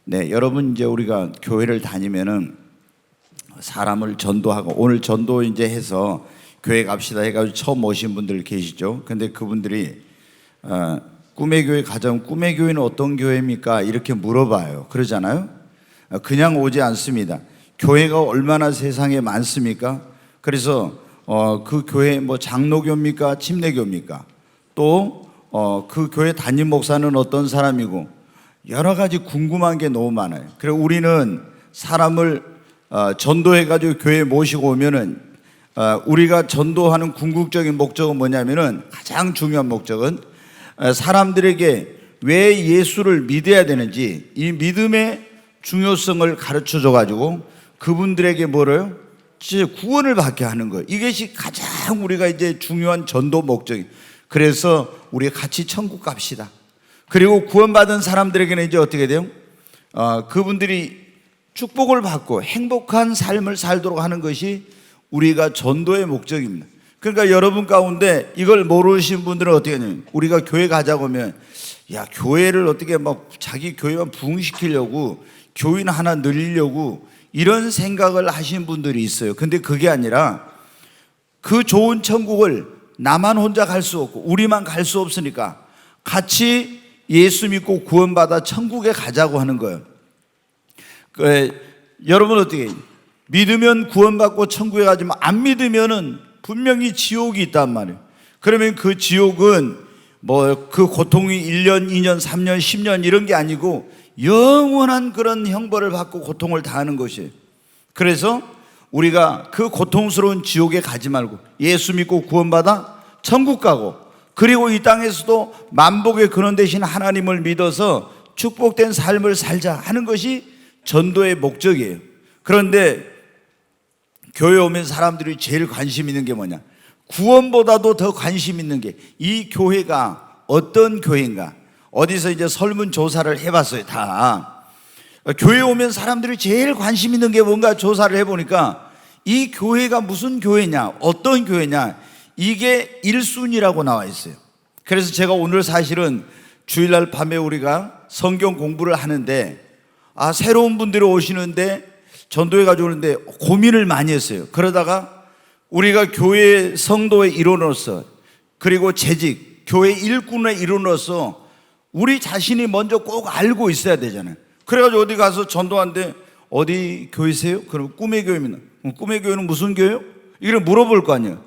네, 여러분 이제 우리가 교회를 다니면은 사람을 전도하고 오늘 전도 이제 해서 교회 갑시다 해가지고 처음 오신 분들 계시죠. 근데 그분들이 꿈의 교회 가자면 꿈의 교회는 어떤 교회입니까? 이렇게 물어봐요. 그러잖아요. 그냥 오지 않습니다. 교회가 얼마나 세상에 많습니까? 그래서 그 교회 뭐 장로교입니까? 침례교입니까? 또 그 교회 담임 목사는 어떤 사람이고 여러 가지 궁금한 게 너무 많아요. 그리고 우리는 사람을 전도해가지고 교회에 모시고 오면은 우리가 전도하는 궁극적인 목적은 뭐냐면은 가장 중요한 목적은 사람들에게 왜 예수를 믿어야 되는지 이 믿음의 중요성을 가르쳐 줘가지고 그분들에게 뭐래요? 구원을 받게 하는 거예요. 이것이 가장 우리가 이제 중요한 전도 목적이에요. 그래서 우리 같이 천국 갑시다. 그리고 구원받은 사람들에게는 이제 어떻게 돼요? 그분들이 축복을 받고 행복한 삶을 살도록 하는 것이 우리가 전도의 목적입니다. 그러니까 여러분 가운데 이걸 모르신 분들은 어떻게 하냐면 우리가 교회 가자고 하면 야, 교회를 어떻게 막 자기 교회만 부흥시키려고 교인 하나 늘리려고 이런 생각을 하신 분들이 있어요. 근데 그게 아니라 그 좋은 천국을 나만 혼자 갈 수 없고 우리만 갈 수 없으니까 같이 예수 믿고 구원받아 천국에 가자고 하는 거예요. 여러분 어떻게 믿으면 구원받고 천국에 가지만 안 믿으면은 분명히 지옥이 있단 말이에요. 그러면 그 지옥은 뭐 그 고통이 1년, 2년, 3년, 10년 이런 게 아니고 영원한 그런 형벌을 받고 고통을 당하는 것이에요. 그래서 우리가 그 고통스러운 지옥에 가지 말고 예수 믿고 구원받아 천국 가고 그리고 이 땅에서도 만복의 근원 되신 하나님을 믿어서 축복된 삶을 살자 하는 것이 전도의 목적이에요. 그런데 교회 오면 사람들이 제일 관심 있는 게 뭐냐? 구원보다도 더 관심 있는 게 이 교회가 어떤 교회인가? 어디서 이제 설문조사를 해봤어요. 다 교회 오면 사람들이 제일 관심 있는 게 뭔가 조사를 해보니까 이 교회가 무슨 교회냐, 어떤 교회냐, 이게 1순위라고 나와 있어요. 그래서 제가 오늘 사실은 주일날 밤에 우리가 성경 공부를 하는데 새로운 분들이 오시는데 전도회 가지고 오는데 고민을 많이 했어요. 그러다가 우리가 교회 성도의 일원으로서 그리고 재직, 교회 일꾼의 일원으로서 우리 자신이 먼저 꼭 알고 있어야 되잖아요. 그래가지고 어디 가서 전도하는데 어디 교회세요? 그럼 꿈의 교회입니다. 꿈의 교회는 무슨 교회요? 이걸 물어볼 거 아니에요.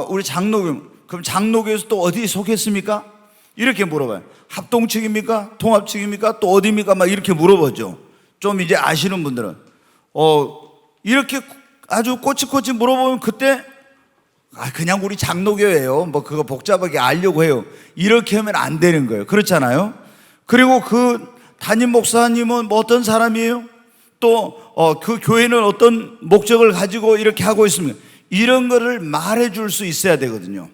우리 장로교. 그럼 장로교에서 또 어디 속했습니까? 이렇게 물어봐요. 합동 측입니까? 통합 측입니까? 또 어디입니까? 막 이렇게 물어보죠. 좀 이제 아시는 분들은 이렇게 아주 꼬치꼬치 물어보면 그때 그냥 우리 장로교예요. 뭐 그거 복잡하게 알려고 해요. 이렇게 하면 안 되는 거예요. 그렇잖아요. 그리고 그 담임 목사님은 뭐 어떤 사람이에요? 또 그 교회는 어떤 목적을 가지고 이렇게 하고 있습니까? 이런 거를 말해줄 수 있어야 되거든요.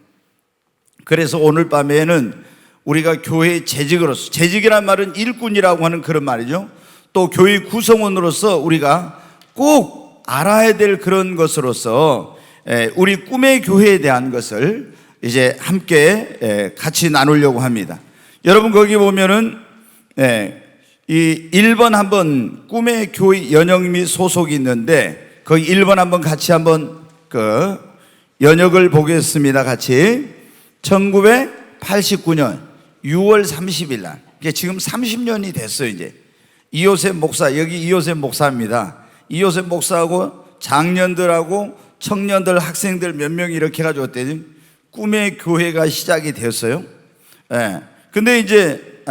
그래서 오늘 밤에는 우리가 교회의 재직으로서, 재직이란 말은 일꾼이라고 하는 그런 말이죠. 또 교회 구성원으로서 우리가 꼭 알아야 될 그런 것으로서 우리 꿈의 교회에 대한 것을 이제 함께 같이 나누려고 합니다. 여러분 거기 보면은 이 1번 한번 꿈의 교회 연역 및 소속이 있는데 거기 1번 한번 같이 한번 그 연역을 보겠습니다. 같이 1989년 6월 30일 날 지금 30년이 됐어요. 이제 이호셉 목사, 여기 이호셉 목사입니다. 이호셉 목사하고 장년들하고 청년들, 학생들 몇 명이 이렇게 해가지고 어때요? 꿈의 교회가 시작이 되었어요. 근데 이제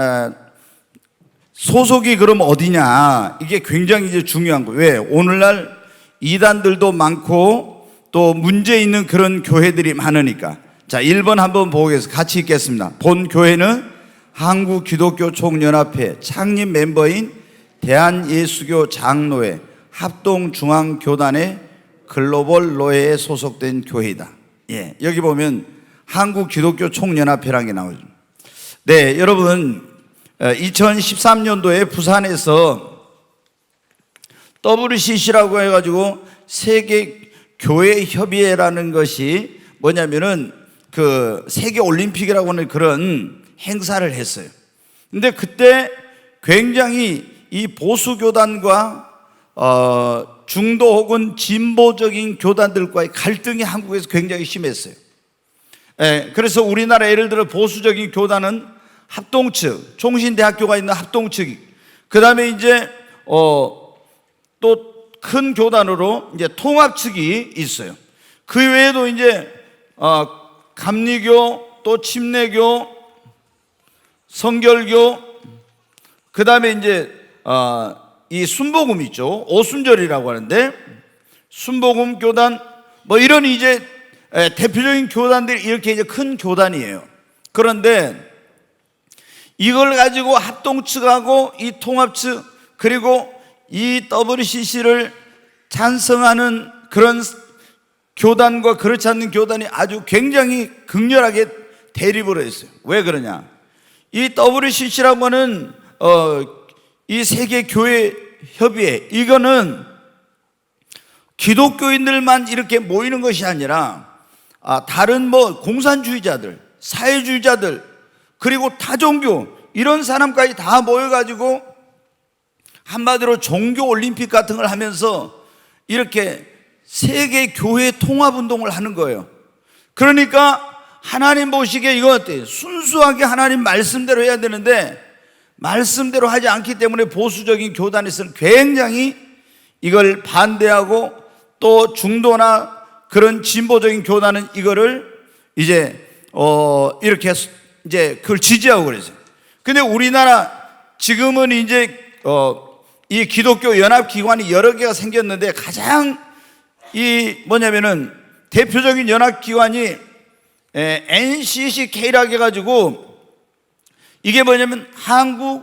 소속이 그럼 어디냐? 이게 굉장히 이제 중요한 거예요. 왜? 오늘날 이단들도 많고 또 문제 있는 그런 교회들이 많으니까. 자, 1번 한번 보겠습니다. 같이 읽겠습니다. 본 교회는 한국기독교총연합회 창립 멤버인 대한예수교 장로회 합동중앙교단의 글로벌 노회에 소속된 교회이다. 여기 보면 한국기독교총연합회라는 게 나오죠. 네, 여러분 2013년도에 부산에서 WCC라고 해가지고 세계 교회 협의회라는 것이 뭐냐면은 그 세계 올림픽이라고 하는 그런 행사를 했어요. 근데 그때 굉장히 이 보수 교단과 중도 혹은 진보적인 교단들과의 갈등이 한국에서 굉장히 심했어요. 그래서 우리나라 예를 들어 보수적인 교단은 합동측, 총신대학교가 있는 합동측이, 그 다음에 이제 또 큰 교단으로 이제 통합측이 있어요. 그 외에도 이제 감리교, 또 침례교, 성결교, 그 다음에 이제 이 순복음 있죠. 오순절이라고 하는데 순복음 교단, 뭐 이런 이제 대표적인 교단들이 이렇게 이제 큰 교단이에요. 그런데 이걸 가지고 합동측하고 이 통합측, 그리고 이 WCC를 찬성하는 그런 교단과 그렇지 않는 교단이 아주 굉장히 극렬하게 대립을 했어요. 왜 그러냐? 이 WCC라고 하는 이 세계 교회 협의회, 이거는 기독교인들만 이렇게 모이는 것이 아니라 다른 뭐 공산주의자들, 사회주의자들, 그리고 타종교 이런 사람까지 다 모여가지고 한마디로 종교 올림픽 같은 걸 하면서 이렇게 세계 교회 통합 운동을 하는 거예요. 그러니까 하나님 보시기에 이거 어때요? 순수하게 하나님 말씀대로 해야 되는데 말씀대로 하지 않기 때문에 보수적인 교단에서는 굉장히 이걸 반대하고, 또 중도나 그런 진보적인 교단은 이거를 이제 이렇게 이제 그걸 지지하고 그랬어요. 근데 우리나라 지금은 이제 이 기독교 연합 기관이 여러 개가 생겼는데 가장 이 뭐냐면은 대표적인 연합 기관이 NCCK라고 해가지고 이게 뭐냐면 한국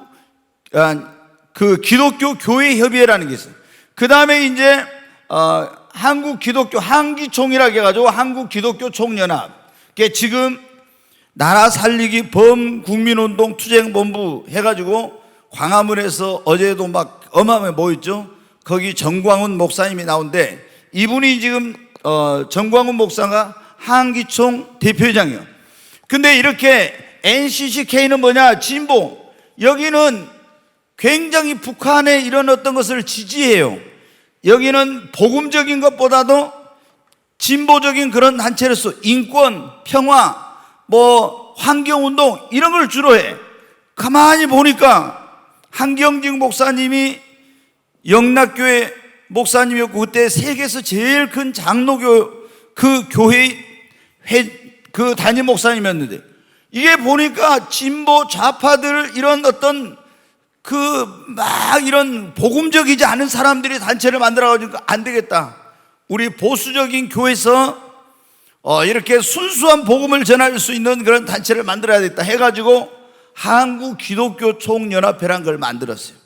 그 기독교 교회 협의회라는 게 있어요. 그 다음에 이제 한국 기독교 한기총이라고 해가지고 한국 기독교 총연합. 지금 나라 살리기 범국민운동 투쟁본부 해가지고 광화문에서 어제도 막 어마어마하게 모였죠. 거기 정광훈 목사님이 나온데 이분이 지금 정광훈 목사가 한기총 대표회장이에요. 근데 이렇게 NCCK는 뭐냐? 진보. 여기는 굉장히 북한의 이런 어떤 것을 지지해요. 여기는 복음적인 것보다도 진보적인 그런 단체로서 인권, 평화, 뭐 환경운동 이런 걸 주로 해. 가만히 보니까 한경직 목사님이 영락교회 목사님이었고 그때 세계에서 제일 큰 장로교 그 교회 그 담임 목사님이었는데, 이게 보니까 진보 좌파들 이런 어떤 그 막 이런 복음적이지 않은 사람들이 단체를 만들어가지고 안 되겠다. 우리 보수적인 교회에서 이렇게 순수한 복음을 전할 수 있는 그런 단체를 만들어야 겠다 해가지고 한국 기독교 총연합회라는 걸 만들었어요.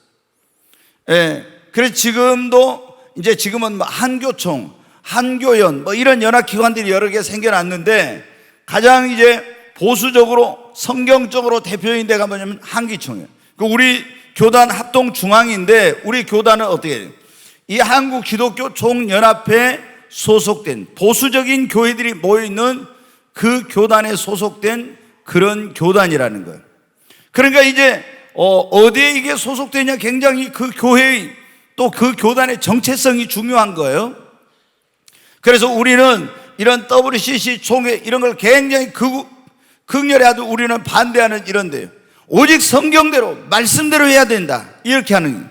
그래서 지금은 뭐 한교총, 한교연 뭐 이런 연합기관들이 여러 개 생겨났는데 가장 이제 보수적으로 성경적으로 대표인 데가 뭐냐면 한기총이에요. 우리 교단 합동 중앙인데 우리 교단은 어떻게 해요? 이 한국 기독교 총연합회에 소속된 보수적인 교회들이 모여있는 그 교단에 소속된 그런 교단이라는 거예요. 그러니까 이제 어디에 이게 소속되냐, 굉장히 그 교회의 또 그 교단의 정체성이 중요한 거예요. 그래서 우리는 이런 WCC 총회 이런 걸 굉장히 극렬히 하도 우리는 반대하는 이런데요. 오직 성경대로 말씀대로 해야 된다 이렇게 하는.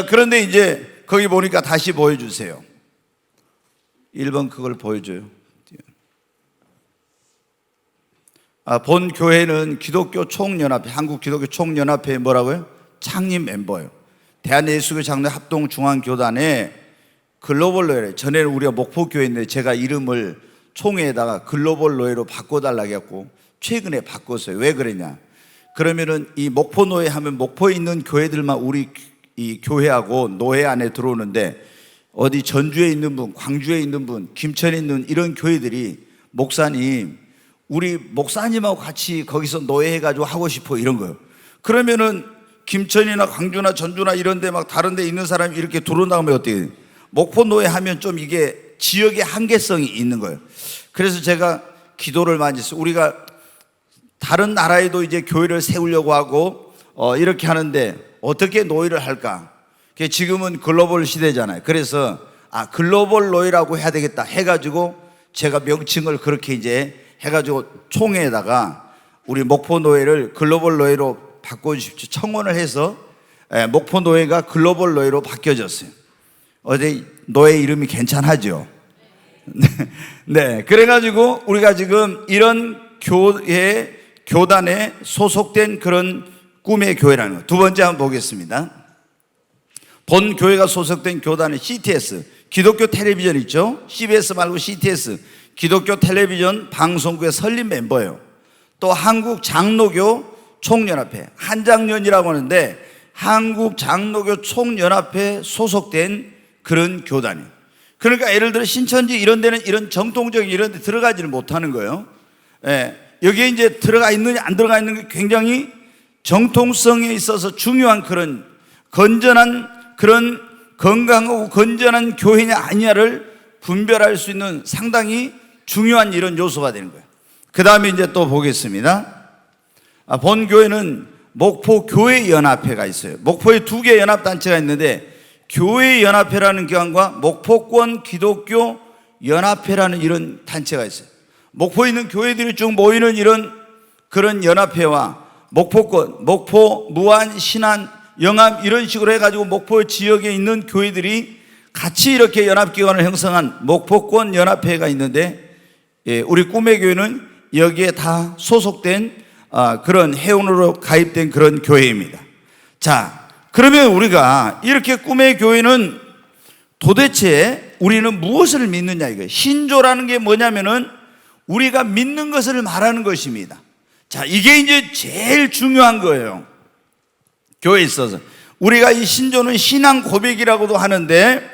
그런데 이제 거기 보니까 다시 보여주세요. 1번 그걸 보여줘요. 본 교회는 기독교 총연합회, 한국 기독교 총연합회의 뭐라고요? 창립 멤버예요. 대한예수교 장로 합동중앙교단의 글로벌 노예. 전에는 우리가 목포교회인데 제가 이름을 총회에다가 글로벌 노예로 바꿔달라고 했고 최근에 바꿨어요. 왜 그러냐? 그러면은 이 목포 노예 하면 목포에 있는 교회들만 우리 이 교회하고 노예 안에 들어오는데, 어디 전주에 있는 분, 광주에 있는 분, 김천에 있는 이런 교회들이 목사님, 우리 목사님하고 같이 거기서 노예해가지고 하고 싶어 이런 거예요. 그러면은 김천이나 광주나 전주나 이런 데 막 다른 데 있는 사람이 이렇게 들어온다면 어떻게 해요? 목포 노예 하면 좀 이게 지역의 한계성이 있는 거예요. 그래서 제가 기도를 많이 했어요. 우리가 다른 나라에도 이제 교회를 세우려고 하고 이렇게 하는데 어떻게 노예를 할까? 지금은 글로벌 시대잖아요. 그래서 글로벌 노예라고 해야 되겠다 해가지고 제가 명칭을 그렇게 이제 해가지고 총회에다가 우리 목포 노예를 글로벌 노예로 바꿔주십시오 청원을 해서 목포 노예가 글로벌 노예로 바뀌어졌어요. 어제 노예 이름이 괜찮하죠? 네, 그래가지고 우리가 지금 이런 교단에 소속된 그런 꿈의 교회라는 거. 두 번째 한번 보겠습니다. 본 교회가 소속된 교단은 CTS, 기독교 텔레비전 있죠? CBS 말고 CTS, 기독교 텔레비전 방송국의 설립 멤버예요. 또 한국 장로교 총연합회, 한장년이라고 하는데 한국 장로교 총연합회 소속된 그런 교단이에요. 그러니까 예를 들어 신천지 이런 데는 이런 정통적인 이런 데 들어가지를 못하는 거예요. 여기에 이제 들어가 있느냐 안 들어가 있는 게 굉장히 정통성에 있어서 중요한 그런 건전한 그런 건강하고 건전한 교회냐 아니냐를 분별할 수 있는 상당히 중요한 이런 요소가 되는 거예요. 그 다음에 이제 또 보겠습니다. 본 교회는 목포 교회연합회가 있어요. 목포에 2개 연합단체가 있는데 교회연합회라는 기관과 목포권 기독교 연합회라는 이런 단체가 있어요. 목포에 있는 교회들이 쭉 모이는 이런 그런 연합회와 목포권, 목포, 무안, 신안, 영암 이런 식으로 해가지고 목포 지역에 있는 교회들이 같이 이렇게 연합기관을 형성한 목포권 연합회가 있는데 우리 꿈의 교회는 여기에 다 소속된 그런 회원으로 가입된 그런 교회입니다. 자, 그러면 우리가 이렇게 꿈의 교회는 도대체 우리는 무엇을 믿느냐 이거예요. 신조라는 게 뭐냐면은 우리가 믿는 것을 말하는 것입니다. 자, 이게 이제 제일 중요한 거예요. 교회에 있어서 우리가 이 신조는 신앙 고백이라고도 하는데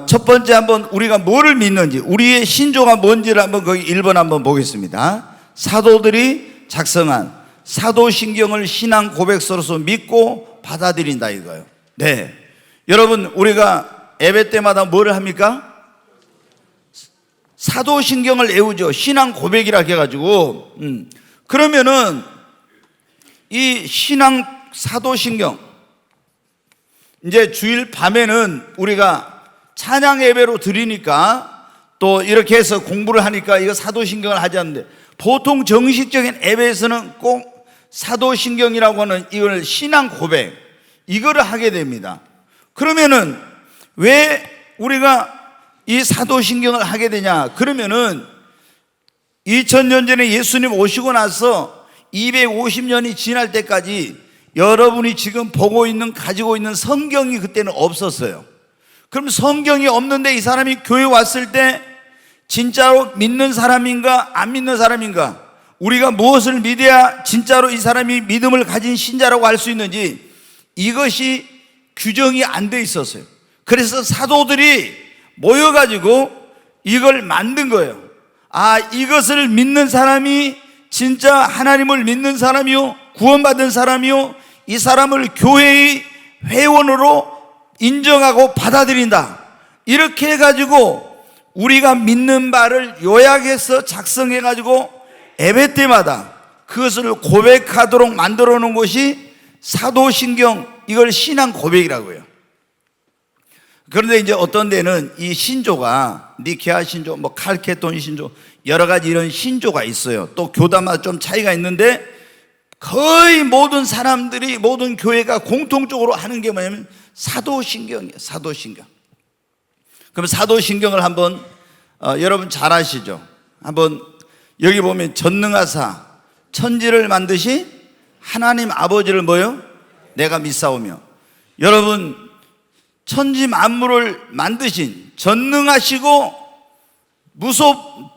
첫 번째 한번 우리가 뭐를 믿는지 우리의 신조가 뭔지를 한번 거기 1번 한번 보겠습니다. 사도들이 작성한 사도신경을 신앙 고백서로서 믿고 받아들인다 이거예요. 네, 여러분 우리가 예배 때마다 뭐를 합니까? 사도신경을 외우죠. 신앙 고백이라 해가지고 그러면은 이 신앙 사도신경 이제 주일 밤에는 우리가 찬양 예배로 드리니까 또 이렇게 해서 공부를 하니까 이거 사도신경을 하지 않는데 보통 정식적인 예배에서는 꼭 사도신경이라고 하는 이걸 신앙 고백 이거를 하게 됩니다. 그러면은 왜 우리가 이 사도신경을 하게 되냐? 그러면은 2000년 전에 예수님 오시고 나서 250년이 지날 때까지 여러분이 지금 보고 있는 가지고 있는 성경이 그때는 없었어요. 그럼 성경이 없는데 이 사람이 교회 왔을 때 진짜로 믿는 사람인가 안 믿는 사람인가, 우리가 무엇을 믿어야 진짜로 이 사람이 믿음을 가진 신자라고 할 수 있는지 이것이 규정이 안 돼 있었어요. 그래서 사도들이 모여가지고 이걸 만든 거예요. 이것을 믿는 사람이 진짜 하나님을 믿는 사람이요 구원받은 사람이요 이 사람을 교회의 회원으로 인정하고 받아들인다. 이렇게 해가지고 우리가 믿는 바를 요약해서 작성해가지고 예배 때마다 그것을 고백하도록 만들어 놓은 것이 사도신경, 이걸 신앙 고백이라고 해요. 그런데 이제 어떤 데는 이 신조가 니케아 신조, 칼케돈 신조 여러 가지 이런 신조가 있어요. 또 교단마다 좀 차이가 있는데 거의 모든 사람들이 모든 교회가 공통적으로 하는 게 뭐냐면 사도신경이에요. 사도신경. 그럼 사도신경을 한번 여러분 잘 아시죠? 한번 여기 보면 전능하사 천지를 만드시 하나님 아버지를 뭐요? 내가 믿사오며. 여러분 천지 만물을 만드신 전능하시고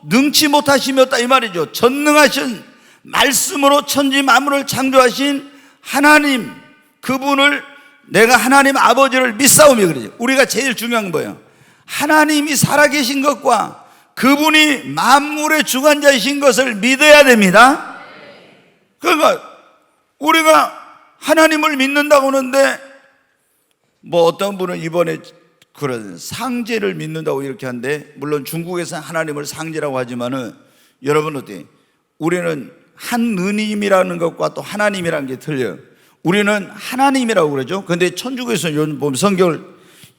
능치 못하시었다 이 말이죠. 전능하신 말씀으로 천지 만물을 창조하신 하나님, 그분을 내가 하나님 아버지를 믿사오며 그러죠. 우리가 제일 중요한 건 뭐예요? 하나님이 살아계신 것과 그분이 만물의 주관자이신 것을 믿어야 됩니다. 그러니까 우리가 하나님을 믿는다고 하는데 어떤 분은 이번에 그런 상제를 믿는다고 이렇게 하는데, 물론 중국에서는 하나님을 상제라고 하지만은 여러분 어때요? 우리는 하느님이라는 것과 또 하나님이라는 게 틀려요. 우리는 하나님이라고 그러죠. 그런데 천주교에서 요즘 보면 성경을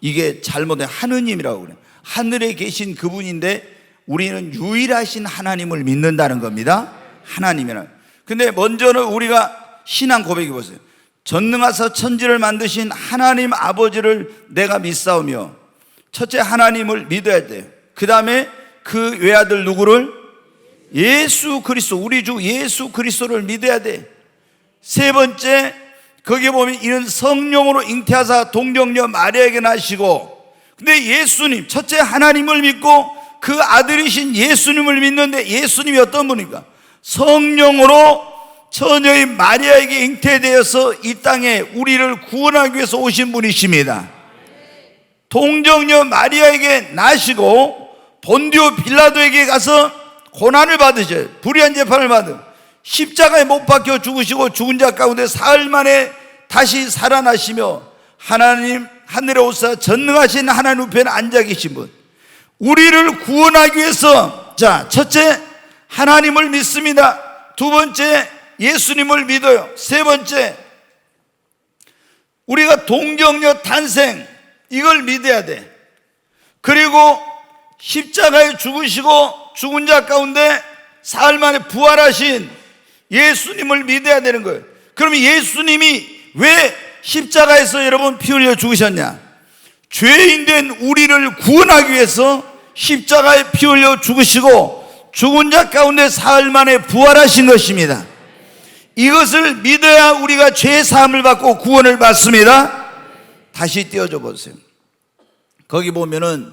이게 잘못된 하느님이라고 그래요. 하늘에 계신 그분인데 우리는 유일하신 하나님을 믿는다는 겁니다. 하나님이라는. 근데 먼저는 우리가 신앙 고백해 보세요. 전능하사 천지를 만드신 하나님 아버지를 내가 믿사오며, 첫째 하나님을 믿어야 돼요. 그 다음에 그 외아들 누구를? 예수 그리스도, 우리 주 예수 그리스도를 믿어야 돼. 세 번째, 거기에 보면 이는 성령으로 잉태하사 동정녀 마리아에게 나시고, 근데 예수님, 첫째 하나님을 믿고 그 아들이신 예수님을 믿는데 예수님이 어떤 분입니까? 성령으로 처녀인 마리아에게 잉태되어서 이 땅에 우리를 구원하기 위해서 오신 분이십니다. 동정녀 마리아에게 나시고 본디오 빌라도에게 가서 고난을 받으셔요. 불의한 재판을 받은, 십자가에 못 박혀 죽으시고 죽은 자 가운데 사흘 만에 다시 살아나시며 하나님 하늘에 오사 전능하신 하나님 우편에 앉아 계신 분, 우리를 구원하기 위해서, 자, 첫째 하나님을 믿습니다. 두 번째 예수님을 믿어요. 세 번째 우리가 동정녀 탄생, 이걸 믿어야 돼. 그리고 십자가에 죽으시고 죽은 자 가운데 사흘 만에 부활하신 예수님을 믿어야 되는 거예요. 그러면 예수님이 왜 십자가에서 여러분 피 흘려 죽으셨냐? 죄인된 우리를 구원하기 위해서 십자가에 피 흘려 죽으시고 죽은 자 가운데 사흘 만에 부활하신 것입니다. 이것을 믿어야 우리가 죄 사함을 받고 구원을 받습니다. 다시 띄워줘 보세요. 거기 보면은,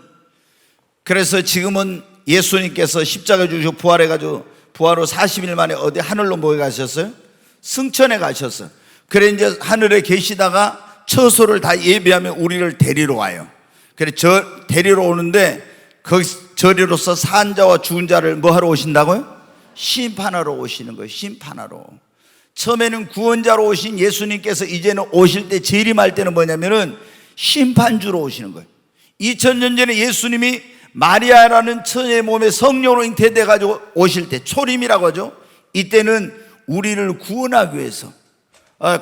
그래서 지금은 예수님께서 십자가에 죽으시고 부활해가지고 부활 후 40일 만에 어디 하늘로 모여 가셨어요? 승천에 가셨어요. 그래 이제 하늘에 계시다가 처소를 다 예비하면 우리를 데리러 와요. 그래 데리러 오는데 거기 저리로서 산 자와 죽은 자를 뭐 하러 오신다고요? 심판하러 오시는 거예요. 심판하러. 처음에는 구원자로 오신 예수님께서 이제는 오실 때, 재림할 때는 뭐냐면은 심판주로 오시는 거예요. 2000년 전에 예수님이 마리아라는 처녀의 몸에 성령으로 잉태돼 가지고 오실 때, 초림이라고 하죠. 이때는 우리를 구원하기 위해서,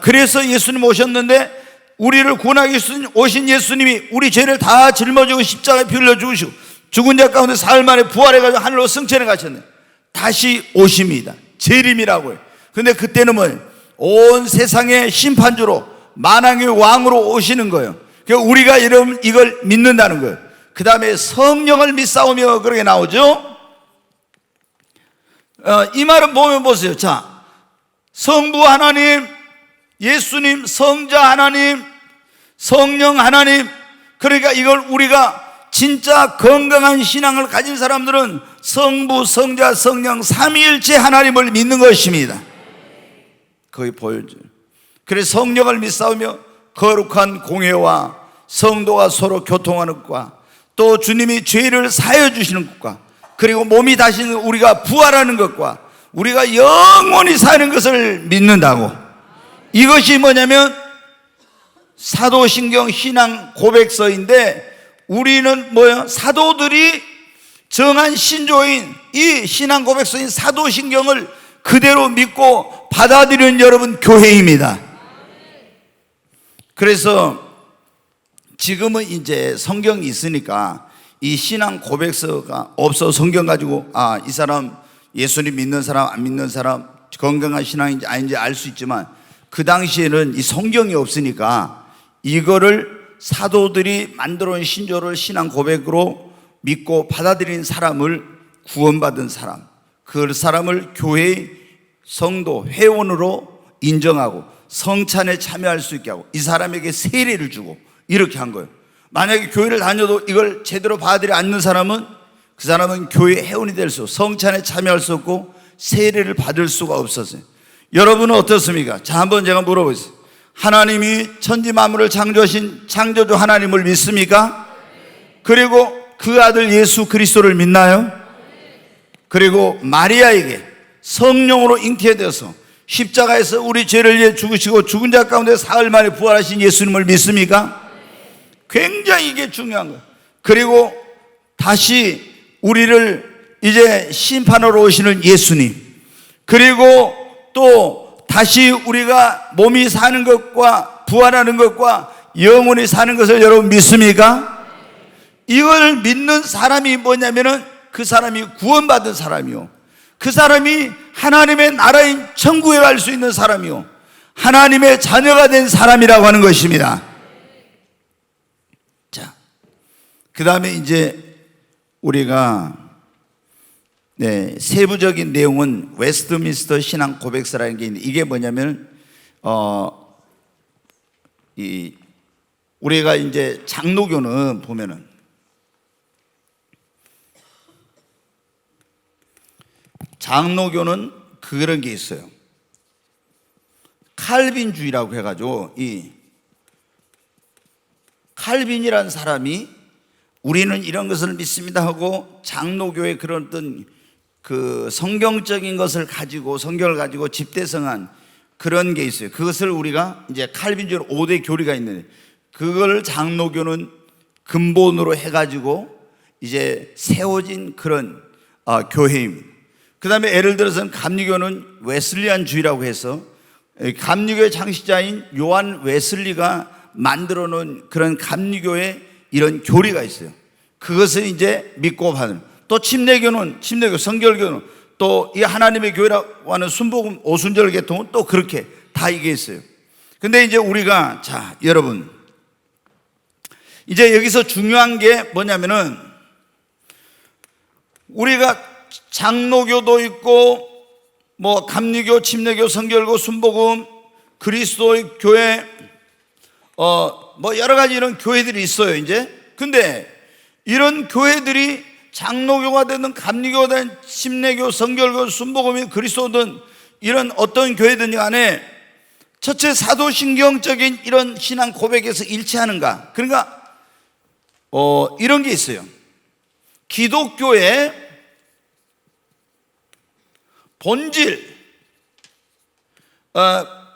그래서 예수님 오셨는데, 우리를 구원하기 위해서 오신 예수님이 우리 죄를 다 짊어지고 십자가에 피 흘려 죽으시고 죽은 자 가운데 사흘 만에 부활해 가지고 하늘로 승천해 가셨네. 다시 오십니다. 재림이라고 해요. 근데 그때는 뭐예요? 온 세상의 심판주로, 만왕의 왕으로 오시는 거예요. 그러니까 우리가 이걸 믿는다는 거예요. 그 다음에 성령을 믿사오며, 그렇게 나오죠. 이 말은 보면 보세요. 자, 성부 하나님, 예수님, 성자 하나님, 성령 하나님. 그러니까 이걸 우리가 진짜 건강한 신앙을 가진 사람들은 성부, 성자, 성령 삼위일체 하나님을 믿는 것입니다. 거기 보여줘요. 그래서 성령을 믿사오며 거룩한 공회와 성도가 서로 교통하는 것과, 또 주님이 죄를 사하여 주시는 것과, 그리고 몸이 다시 우리가 부활하는 것과, 우리가 영원히 사는 것을 믿는다고. 이것이 뭐냐면 사도신경 신앙 고백서인데, 우리는 뭐예요? 사도들이 정한 신조인 이 신앙 고백서인 사도신경을 그대로 믿고 받아들이는 여러분 교회입니다. 그래서 지금은 이제 성경이 있으니까 이 신앙 고백서가 없어 성경 가지고 이 사람 예수님 믿는 사람 안 믿는 사람 건강한 신앙인지 아닌지 알 수 있지만, 그 당시에는 이 성경이 없으니까 이거를 사도들이 만들어 온 신조를 신앙 고백으로 믿고 받아들인 사람을, 구원받은 사람, 그 사람을 교회의 성도, 회원으로 인정하고 성찬에 참여할 수 있게 하고 이 사람에게 세례를 주고 이렇게 한 거예요. 만약에 교회를 다녀도 이걸 제대로 받아들이지 않는 사람은 그 사람은 교회 회원이 될 수, 성찬에 참여할 수 없고 세례를 받을 수가 없었어요. 여러분은 어떻습니까? 자, 한번 제가 물어보겠습니다. 하나님이 천지 만물을 창조하신 창조주 하나님을 믿습니까? 그리고 그 아들 예수 그리스도를 믿나요? 그리고 마리아에게 성령으로 잉태되어서 십자가에서 우리 죄를 위해 죽으시고 죽은 자 가운데 사흘 만에 부활하신 예수님을 믿습니까? 굉장히 이게 중요한 거예요. 그리고 다시 우리를 이제 심판하러 오시는 예수님, 그리고 또 다시 우리가 몸이 사는 것과 부활하는 것과 영원히 사는 것을 여러분 믿습니까? 이걸 믿는 사람이 뭐냐면은 그 사람이 구원받은 사람이요, 그 사람이 하나님의 나라인 천국에 갈 수 있는 사람이요, 하나님의 자녀가 된 사람이라고 하는 것입니다. 자, 그 다음에 이제 우리가 세부적인 내용은 웨스트민스터 신앙 고백서라는 게 있는데, 이게 뭐냐면 우리가 이제 장로교는 보면은 장로교는 그런 게 있어요. 칼빈주의라고 해가지고, 이 칼빈이라는 사람이 우리는 이런 것을 믿습니다 하고 장로교의 그런 어떤 그 성경적인 것을 가지고, 성경을 가지고 집대성한 그런 게 있어요. 그것을 우리가 이제 칼빈주의 5대 교리가 있는데, 그걸 장로교는 근본으로 해가지고 이제 세워진 그런 교회입니다. 그 다음에 예를 들어서는 감리교는 웨슬리안주의라고 해서 감리교의 창시자인 요한 웨슬리가 만들어 놓은 그런 감리교의 이런 교리가 있어요. 그것을 이제 믿고 받는. 또 침례교는, 침례교, 성결교는 또 이 하나님의 교회라고 하는 순복음 오순절 계통은 또 그렇게 다 이게 있어요. 근데 이제 우리가, 자, 여러분, 이제 여기서 중요한 게 뭐냐면은, 우리가 장로교도 있고 뭐 감리교, 침례교, 성결교, 순복음, 그리스도의 교회, 뭐 여러 가지 이런 교회들이 있어요 이제. 근데 이런 교회들이 장로교가 되든 감리교가 되든 침례교, 성결교, 순복음이 그리스도든 이런 어떤 교회든 간에 첫째 사도신경적인 이런 신앙 고백에서 일치하는가? 그러니까 이런 게 있어요. 기독교의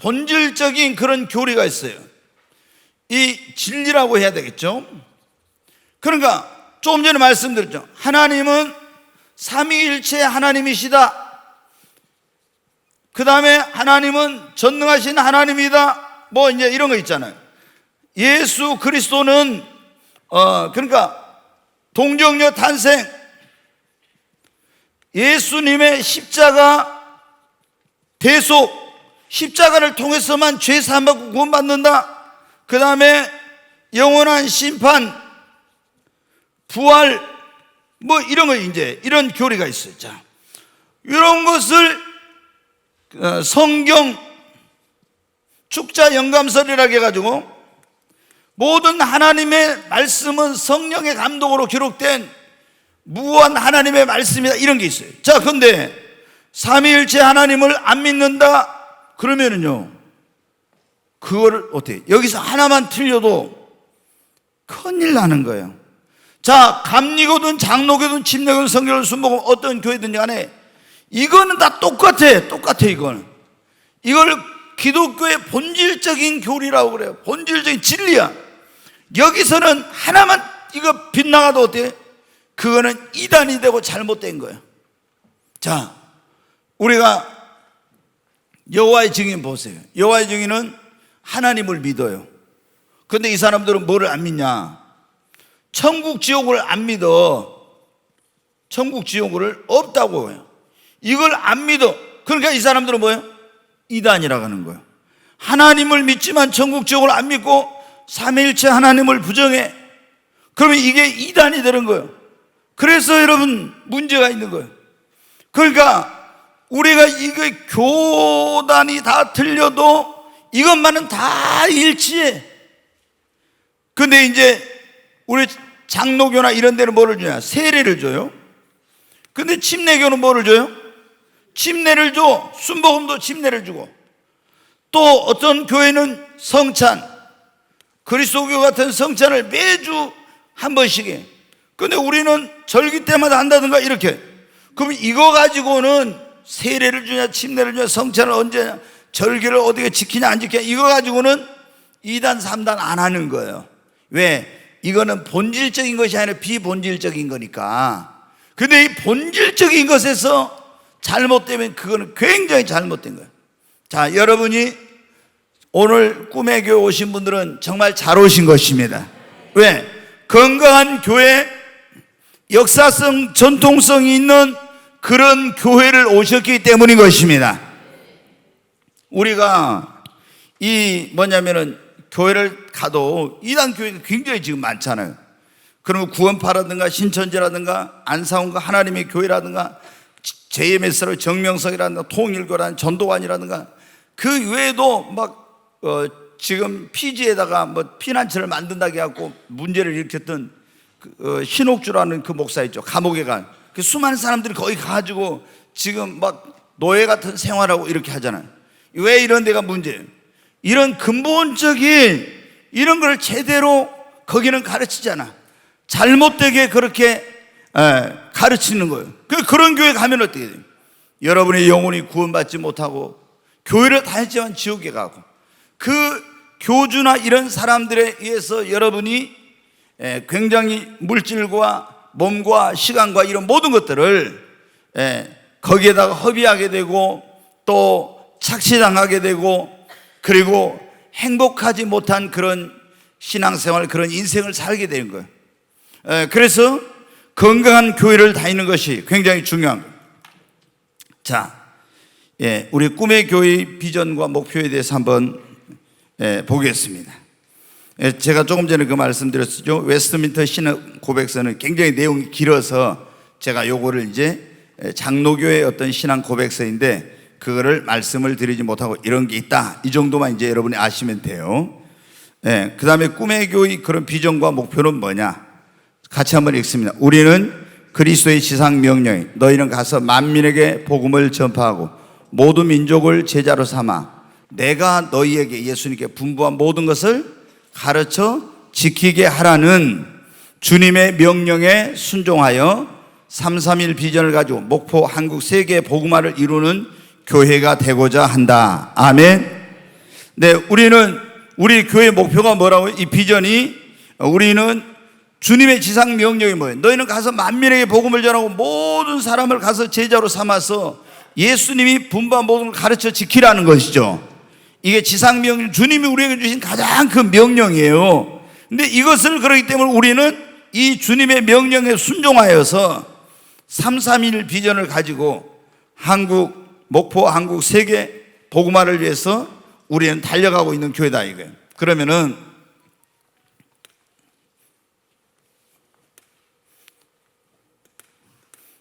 본질적인 그런 교리가 있어요. 이 진리라고 해야 되겠죠. 그러니까 조금 전에 말씀드렸죠. 하나님은 삼위일체 하나님이시다. 그 다음에 하나님은 전능하신 하나님이다. 뭐 이제 이런 거 있잖아요. 예수 그리스도는 그러니까 동정녀 탄생, 예수님의 십자가 대속, 십자가를 통해서만 죄 사함받고 구원받는다. 그 다음에 영원한 심판, 부활, 뭐 이런 거 이제 이런 교리가 있어요. 자, 이런 것을 성경 축자 영감설이라고 해가지고, 모든 하나님의 말씀은 성령의 감동으로 기록된 무한 하나님의 말씀이다, 이런 게 있어요. 자, 근데 삼위일체 하나님을 안 믿는다 그러면은요, 그거를 어떻게, 여기서 하나만 틀려도 큰일 나는 거예요. 자, 감리교든 장로교든 침례교든 성결교든 순복음 어떤 교회든지 간에 이거는 다 똑같아. 이걸 기독교의 본질적인 교리라고 그래요. 본질적인 진리야. 여기서는 하나만 이거 빗나가도 어때? 그거는 이단이 되고 잘못된 거예요. 자, 우리가 여호와의 증인 보세요. 여호와의 증인은 하나님을 믿어요. 근데 이 사람들은 뭐를 안 믿냐? 천국 지옥을 안 믿어. 천국 지옥을 없다고 해요. 이걸 안 믿어. 그러니까 이 사람들은 뭐예요? 이단이라고 하는 거예요. 하나님을 믿지만 천국 지옥을 안 믿고 삼위일체 하나님을 부정해. 그러면 이게 이단이 되는 거예요. 그래서 여러분 문제가 있는 거예요. 그러니까 우리가 이게 교단이 다 틀려도 이것만은 다 일치해. 근데 이제 우리 장로교나 이런 데는 뭐를 주냐? 세례를 줘요. 근데 침례교는 뭐를 줘요? 침례를 줘. 순복음도 침례를 주고, 또 어떤 교회는 성찬, 그리스도교 같은 성찬을 매주 한 번씩 해. 근데 우리는 절기 때마다 한다든가 이렇게. 그럼 이거 가지고는 세례를 주냐, 침례를 주냐, 성찬을 언제 하냐, 절기를 어떻게 지키냐 안 지키냐, 이거 가지고는 2단 3단 안 하는 거예요. 왜? 이거는 본질적인 것이 아니라 비본질적인 거니까. 근데 이 본질적인 것에서 잘못되면 그거는 굉장히 잘못된 거예요. 자, 여러분이 오늘 꿈의 교회 오신 분들은 정말 잘 오신 것입니다. 왜? 건강한 교회, 역사성, 전통성이 있는 그런 교회를 오셨기 때문인 것입니다. 우리가 교회를 가도 이단 교회가 굉장히 지금 많잖아요. 그러면 구원파라든가 신천지라든가 안사원과 하나님의 교회라든가 JMS로 정명석이라든가 통일교라든가 전도관이라든가 그 외에도 지금 피지에다가 피난처를 만든다고 해갖고 문제를 일으켰던 신옥주라는 그 목사 있죠. 감옥에 간 그 수많은 사람들이 거기 가가지고 지금 노예 같은 생활하고 이렇게 하잖아요. 왜 이런 데가 문제예요? 이런 근본적인 이런 걸 제대로 거기는 가르치지 않아. 잘못되게 그렇게 가르치는 거예요. 그런 교회 가면 어떻게 돼요? 여러분의 영혼이 구원받지 못하고 교회를 다녔지만 지옥에 가고, 그 교주나 이런 사람들에 의해서 여러분이 굉장히 물질과 몸과 시간과 이런 모든 것들을 거기에다가 허비하게 되고 또 착시당하게 되고, 그리고 행복하지 못한 그런 신앙생활, 그런 인생을 살게 되는 거예요. 그래서 건강한 교회를 다니는 것이 굉장히 중요한 거예요. 자, 우리 꿈의 교회 비전과 목표에 대해서 한번 보겠습니다. 제가 조금 전에 그 말씀드렸죠. 웨스트민스터 신앙 고백서는 굉장히 내용이 길어서 제가 요거를 이제 장로교의 어떤 신앙 고백서인데 그거를 말씀을 드리지 못하고 이런 게 있다, 이 정도만 이제 여러분이 아시면 돼요. 그 다음에 꿈의 교회 그런 비전과 목표는 뭐냐? 같이 한번 읽습니다. 우리는 그리스도의 지상 명령이 너희는 가서 만민에게 복음을 전파하고 모든 민족을 제자로 삼아 내가 너희에게, 예수님께 분부한 모든 것을 가르쳐 지키게 하라는 주님의 명령에 순종하여 331 비전을 가지고 목포 한국 세계 복음화를 이루는 교회가 되고자 한다. 아멘. 네, 우리 교회 목표가 뭐라고요? 이 비전이, 우리는 주님의 지상 명령이 뭐예요? 너희는 가서 만민에게 복음을 전하고 모든 사람을 가서 제자로 삼아서 예수님이 분부한 모든 걸 가르쳐 지키라는 것이죠. 이게 지상 명령, 주님이 우리에게 주신 가장 큰 명령이에요. 근데 이것을, 그렇기 때문에 우리는 이 주님의 명령에 순종하여서 331 비전을 가지고 목포 한국 세계 복음화를 위해서 우리는 달려가고 있는 교회다 이거예요. 그러면은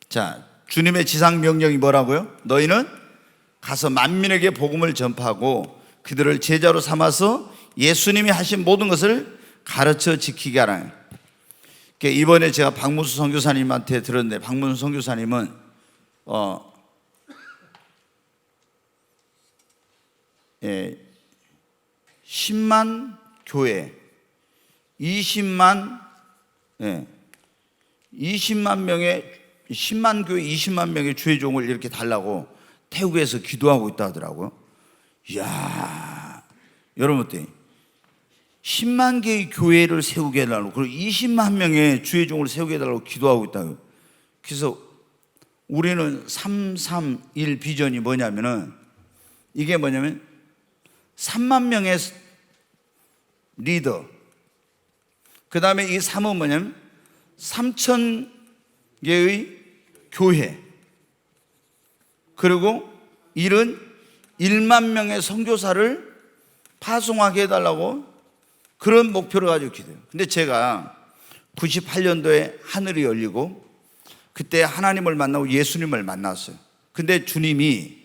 자, 주님의 지상 명령이 뭐라고요? 너희는 가서 만민에게 복음을 전파하고 그들을 제자로 삼아서 예수님이 하신 모든 것을 가르쳐 지키게 하라. 이번에 제가 박문수 선교사님한테 들었는데, 박문수 선교사님은 10만 교회 20만 명의 10만 교회 20만 명의 주의종을 이렇게 달라고 태국에서 기도하고 있다 하더라고요. 이야, 여러분 어때요? 10만 개의 교회를 세우게 해달라고, 그리고 20만 명의 주의종을 세우게 해달라고 기도하고 있다고요. 그래서 우리는 331 비전이 뭐냐면은, 이게 뭐냐면 3만 명의 리더, 그 다음에 이 3은 뭐냐면 3천 개의 교회, 그리고 1은 1만 명의 선교사를 파송하게 해달라고 그런 목표를 가지고 기도해요. 근데 제가 98년도에 하늘이 열리고 그때 하나님을 만나고 예수님을 만났어요. 근데 주님이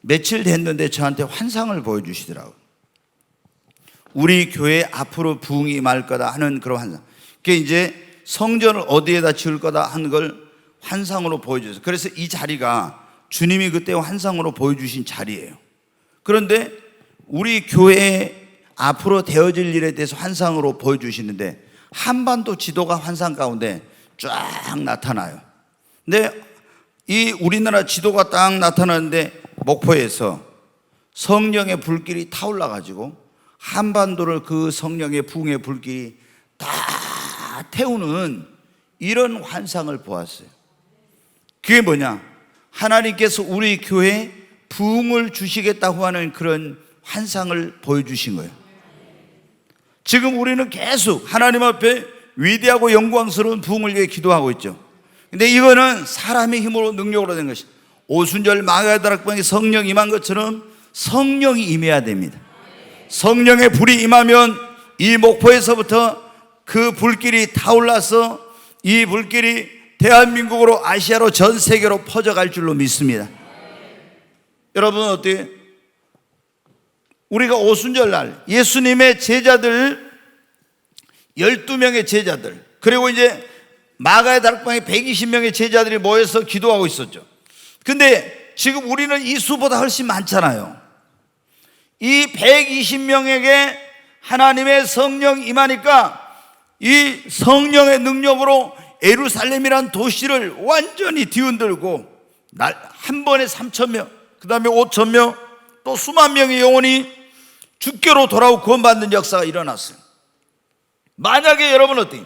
며칠 됐는데 저한테 환상을 보여주시더라고요. 우리 교회 앞으로 부흥이 임할 거다 하는 그런 환상. 그게 이제 성전을 어디에다 지을 거다 하는 걸 환상으로 보여주셨어요. 그래서 이 자리가 주님이 그때 환상으로 보여주신 자리예요. 그런데 우리 교회에 앞으로 되어질 일에 대해서 환상으로 보여주시는데 한반도 지도가 환상 가운데 쫙 나타나요. 근데 이 우리나라 지도가 딱 나타나는데 목포에서 성령의 불길이 타올라 가지고 한반도를 그 성령의 부흥의 불길이 다 태우는 이런 환상을 보았어요. 그게 뭐냐? 하나님께서 우리 교회에 부흥을 주시겠다고 하는 그런 환상을 보여주신 거예요. 지금 우리는 계속 하나님 앞에 위대하고 영광스러운 부흥을 위해 기도하고 있죠. 근데 이거는 사람의 힘으로 능력으로 된 것이, 오순절 마가다락방에 성령 임한 것처럼 성령이 임해야 됩니다. 성령의 불이 임하면 이 목포에서부터 그 불길이 타올라서 이 불길이 대한민국으로, 아시아로, 전 세계로 퍼져갈 줄로 믿습니다. 여러분 어때요? 우리가 오순절 날 예수님의 제자들 12명의 제자들, 그리고 이제 마가의 다락방에 120명의 제자들이 모여서 기도하고 있었죠. 근데 지금 우리는 이 수보다 훨씬 많잖아요. 이 120명에게 하나님의 성령 임하니까 이 성령의 능력으로 예루살렘이란 도시를 완전히 뒤흔들고 한 번에 3,000명, 그 다음에 5,000명, 또 수만 명의 영혼이 주께로 돌아오고 구원받는 역사가 일어났어요. 만약에 여러분 어때요?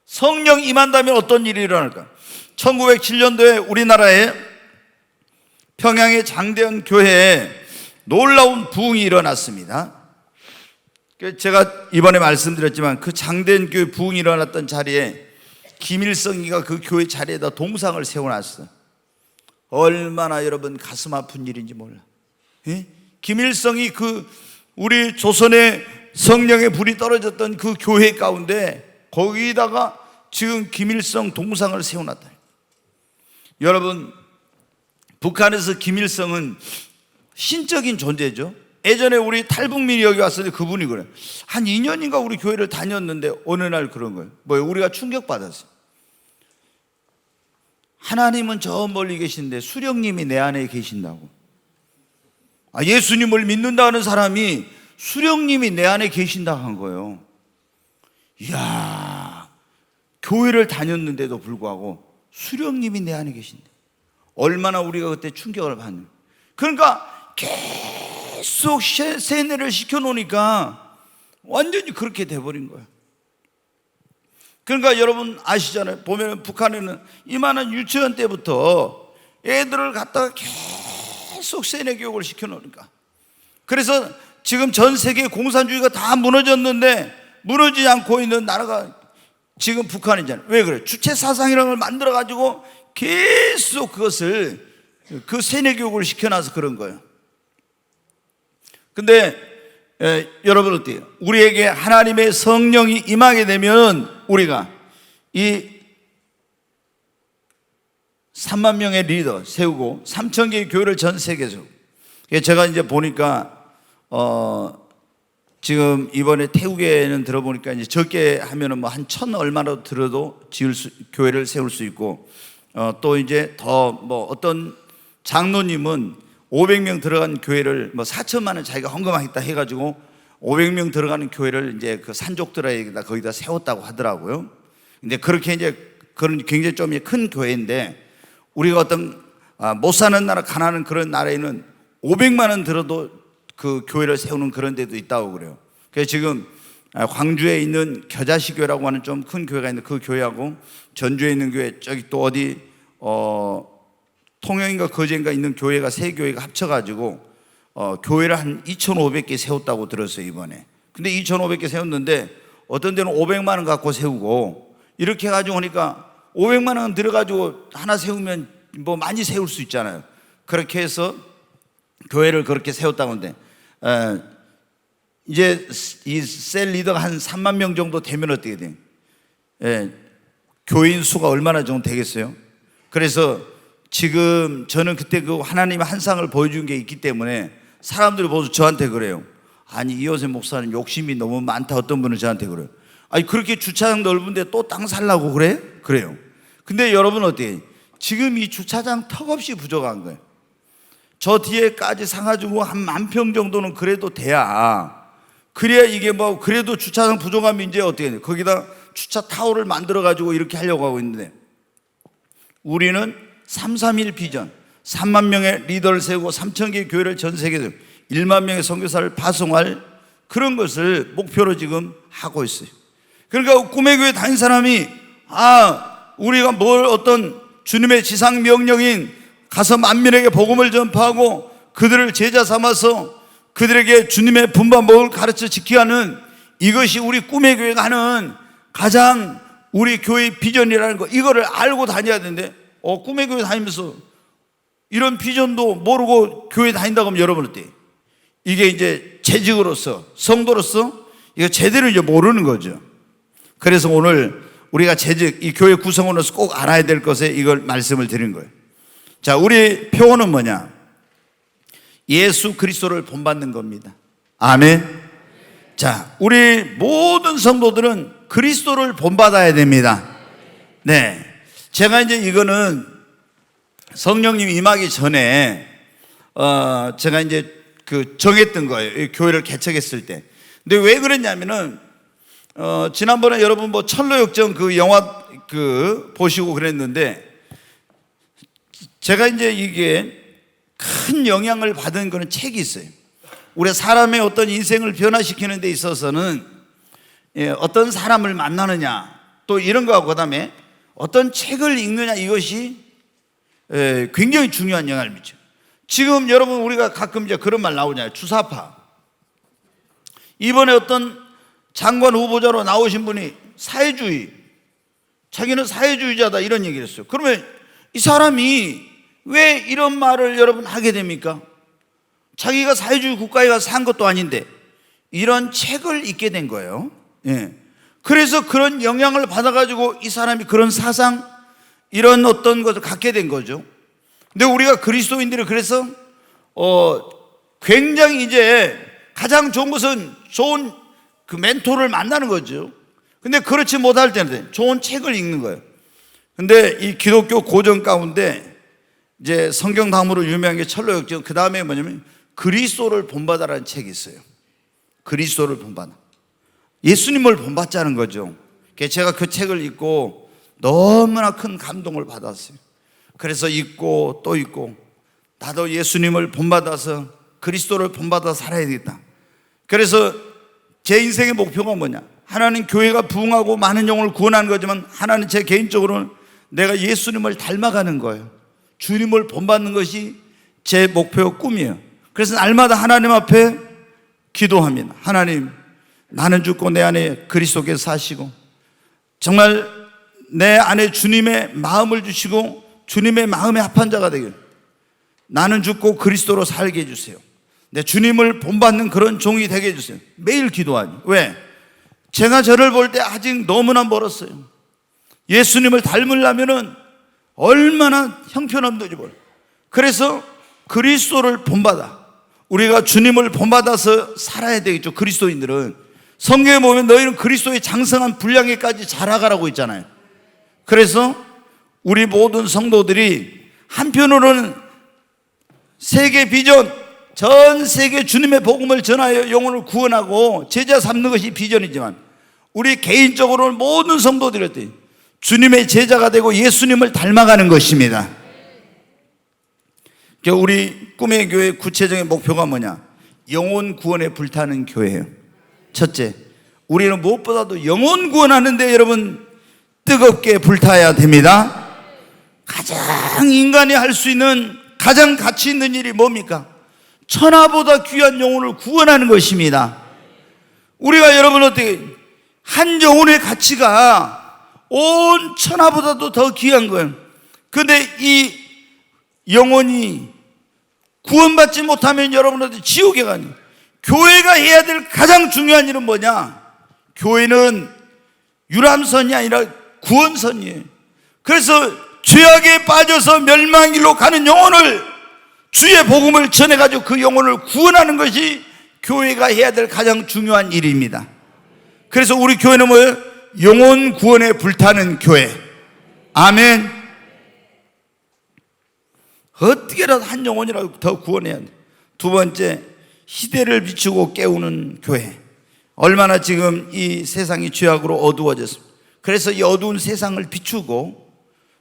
성령 임한다면 어떤 일이 일어날까? 1907년도에 우리나라에 평양의 장대현 교회에 놀라운 부흥이 일어났습니다. 제가 이번에 말씀드렸지만 그 장대현 교회 부흥이 일어났던 자리에 김일성이가 그 교회 자리에다 동상을 세워놨어요. 얼마나 여러분 가슴 아픈 일인지 몰라. 예? 김일성이 그 우리 조선의 성령의 불이 떨어졌던 그 교회 가운데 거기다가 지금 김일성 동상을 세워놨다. 여러분, 북한에서 김일성은 신적인 존재죠. 예전에 우리 탈북민이 여기 왔을 때 그분이 그래. 한 2년인가 우리 교회를 다녔는데 어느 날 그런 거예요. 뭐예요? 우리가 충격받았어요. 하나님은 저 멀리 계신데 수령님이 내 안에 계신다고. 예수님을 믿는다는 사람이 수령님이 내 안에 계신다고 한 거예요. 이야, 교회를 다녔는데도 불구하고 수령님이 내 안에 계신다. 얼마나 우리가 그때 충격을 받는. 그러니까 계속 세뇌를 시켜놓으니까 완전히 그렇게 돼버린 거예요. 그러니까 여러분 아시잖아요. 보면 북한에는 이만한 유치원 때부터 애들을 갖다가 계속 세뇌 교육을 시켜놓으니까. 그래서 지금 전 세계 공산주의가 다 무너졌는데 무너지지 않고 있는 나라가 지금 북한이잖아요. 왜 그래? 주체 사상이라는 걸 만들어가지고 계속 그것을 그 세뇌 교육을 시켜놔서 그런 거예요. 근데 여러분 어때요? 우리에게 하나님의 성령이 임하게 되면 우리가 이 3만 명의 리더 세우고 3,000개의 교회를 전 세계에서, 제가 이제 보니까 지금 이번에 태국에는 들어보니까 이제 적게 하면은 뭐 한 1,000 얼마로 들어도 교회를 세울 수 있고, 또 이제 더 뭐 어떤 장로님은 500명 들어간 교회를 뭐 4천만 원 자기가 헌금하겠다 해가지고 500명 들어가는 교회를 이제 그 산족들에게다 거기다 세웠다고 하더라고요. 근데 그렇게 이제 그런 굉장히 좀 큰 교회인데, 우리가 어떤 못 사는 나라, 가난한 그런 나라에는 500만 원 들어도 그 교회를 세우는 그런 데도 있다고 그래요. 그래서 지금 광주에 있는 겨자시교회라고 하는 좀 큰 교회가 있는데 그 교회하고 전주에 있는 교회, 저기 또 어디 통영인가 거제인가 있는 교회가 세 교회가 합쳐가지고 교회를 한 2,500개 세웠다고 들었어요 이번에. 근데 2,500개 세웠는데 어떤 데는 500만 원 갖고 세우고 이렇게 해가지고 하니까 500만 원 들어가지고 하나 세우면 뭐 많이 세울 수 있잖아요. 그렇게 해서 교회를 그렇게 세웠다고 하는데 이제 이 셀 리더가 한 3만 명 정도 되면 어떻게 돼요? 교인 수가 얼마나 정도 되겠어요? 그래서 지금 저는 그때 그 하나님의 한상을 보여준 게 있기 때문에 사람들이 모두 저한테 그래요. 아니 이호세 목사는 욕심이 너무 많다. 어떤 분은 저한테 그래요. 아니 그렇게 주차장 넓은데 또 땅 살라고 그래? 그래요. 근데 여러분 어때요? 지금 이 주차장 턱없이 부족한 거예요. 저 뒤에까지 사가지고 한 10,000평 정도는 그래도 돼야, 그래야 이게 뭐 그래도 주차장 부족하면 이제 어떻게 해요? 거기다 주차 타워를 만들어 가지고 이렇게 하려고 하고 있는데, 우리는 331 비전 3만 명의 리더를 세우고 3,000개의 교회를 전 세계에서 1만 명의 선교사를 파송할 그런 것을 목표로 지금 하고 있어요. 그러니까 꿈의 교회 다닌 사람이 우리가 뭘 어떤 주님의 지상 명령인 가서 만민에게 복음을 전파하고 그들을 제자 삼아서 그들에게 주님의 분반복을 가르쳐 지키게 하는, 이것이 우리 꿈의 교회가 하는 가장 우리 교회의 비전이라는 거, 이거를 알고 다녀야 되는데, 꿈의 교회 다니면서 이런 비전도 모르고 교회 다닌다고 하면 여러분 어때요? 이게 이제 재직으로서, 성도로서 이거 제대로 이제 모르는 거죠. 그래서 오늘 우리가 재직, 이 교회 구성원으로서 꼭 알아야 될 것에 이걸 말씀을 드린 거예요. 자, 우리 표어는 뭐냐? 예수 그리스도를 본받는 겁니다. 아멘. 자, 우리 모든 성도들은 그리스도를 본받아야 됩니다. 네. 제가 이제 이거는 성령님 임하기 전에, 제가 이제 정했던 거예요. 이 교회를 개척했을 때. 근데 왜 그랬냐면은, 지난번에 여러분 뭐 철로역정 그 영화 보시고 그랬는데, 제가 이제 이게 큰 영향을 받은 그런 책이 있어요. 우리 사람의 어떤 인생을 변화시키는 데 있어서는 어떤 사람을 만나느냐, 또 이런 거하고 그다음에 어떤 책을 읽느냐, 이것이 굉장히 중요한 영향을 미쳐요. 지금 여러분 우리가 가끔 이제 그런 말 나오잖아요. 주사파. 이번에 어떤 장관 후보자로 나오신 분이 사회주의, 자기는 사회주의자다 이런 얘기를 했어요. 그러면 이 사람이 왜 이런 말을 여러분 하게 됩니까? 자기가 사회주의 국가에 가서 산 것도 아닌데 이런 책을 읽게 된 거예요. 예. 그래서 그런 영향을 받아가지고 이 사람이 그런 사상, 이런 어떤 것을 갖게 된 거죠. 근데 우리가 그리스도인들이 그래서 굉장히 이제 가장 좋은 것은 좋은 그 멘토를 만나는 거죠. 근데 그렇지 못할 때는 좋은 책을 읽는 거예요. 근데 이 기독교 고전 가운데 이제 성경 다음으로 유명한 게 철로역정, 그 다음에 뭐냐면 그리스도를 본받아라는 책이 있어요. 그리스도를 본받아. 예수님을 본받자는 거죠. 제가 그 책을 읽고 너무나 큰 감동을 받았어요. 그래서 읽고 또 읽고, 나도 예수님을 본받아서 그리스도를 본받아 살아야 되겠다. 그래서 제 인생의 목표가 뭐냐? 하나는 교회가 부흥하고 많은 영혼을 구원하는 거지만, 하나는 제 개인적으로는 내가 예수님을 닮아가는 거예요. 주님을 본받는 것이 제 목표, 꿈이에요. 그래서 날마다 하나님 앞에 기도합니다. 하나님, 나는 죽고 내 안에 그리스도께서 사시고, 정말 내 안에 주님의 마음을 주시고 주님의 마음에 합한 자가 되길, 나는 죽고 그리스도로 살게 해주세요. 내 주님을 본받는 그런 종이 되게 해주세요. 매일 기도하니. 왜? 제가 저를 볼 때 아직 너무나 멀었어요. 예수님을 닮으려면은 얼마나 형편없는지 몰라요. 그래서 그리스도를 본받아, 우리가 주님을 본받아서 살아야 되겠죠. 그리스도인들은 성경에 보면 너희는 그리스도의 장성한 분량에까지 자라가라고 있잖아요. 그래서 우리 모든 성도들이 한편으로는 세계 비전, 전 세계 주님의 복음을 전하여 영혼을 구원하고 제자 삼는 것이 비전이지만, 우리 개인적으로는 모든 성도들이 주님의 제자가 되고 예수님을 닮아가는 것입니다. 우리 꿈의 교회 구체적인 목표가 뭐냐? 영혼 구원에 불타는 교회예요. 첫째, 우리는 무엇보다도 영혼 구원하는데 여러분 뜨겁게 불타야 됩니다. 가장 인간이 할 수 있는 가장 가치 있는 일이 뭡니까? 천하보다 귀한 영혼을 구원하는 것입니다. 우리가 여러분 어떻게, 한 영혼의 가치가 온 천하보다도 더 귀한 거예요. 그런데 이 영혼이 구원받지 못하면 여러분한테 지옥에 가니, 교회가 해야 될 가장 중요한 일은 뭐냐? 교회는 유람선이 아니라 구원선이에요. 그래서 죄악에 빠져서 멸망길로 가는 영혼을, 주의 복음을 전해가지고 그 영혼을 구원하는 것이 교회가 해야 될 가장 중요한 일입니다. 그래서 우리 교회는 뭐예요? 영혼 구원에 불타는 교회. 아멘. 어떻게라도 한 영혼이라도 더 구원해야 돼. 두 번째, 시대를 비추고 깨우는 교회. 얼마나 지금 이 세상이 죄악으로 어두워졌습니다. 그래서 이 어두운 세상을 비추고,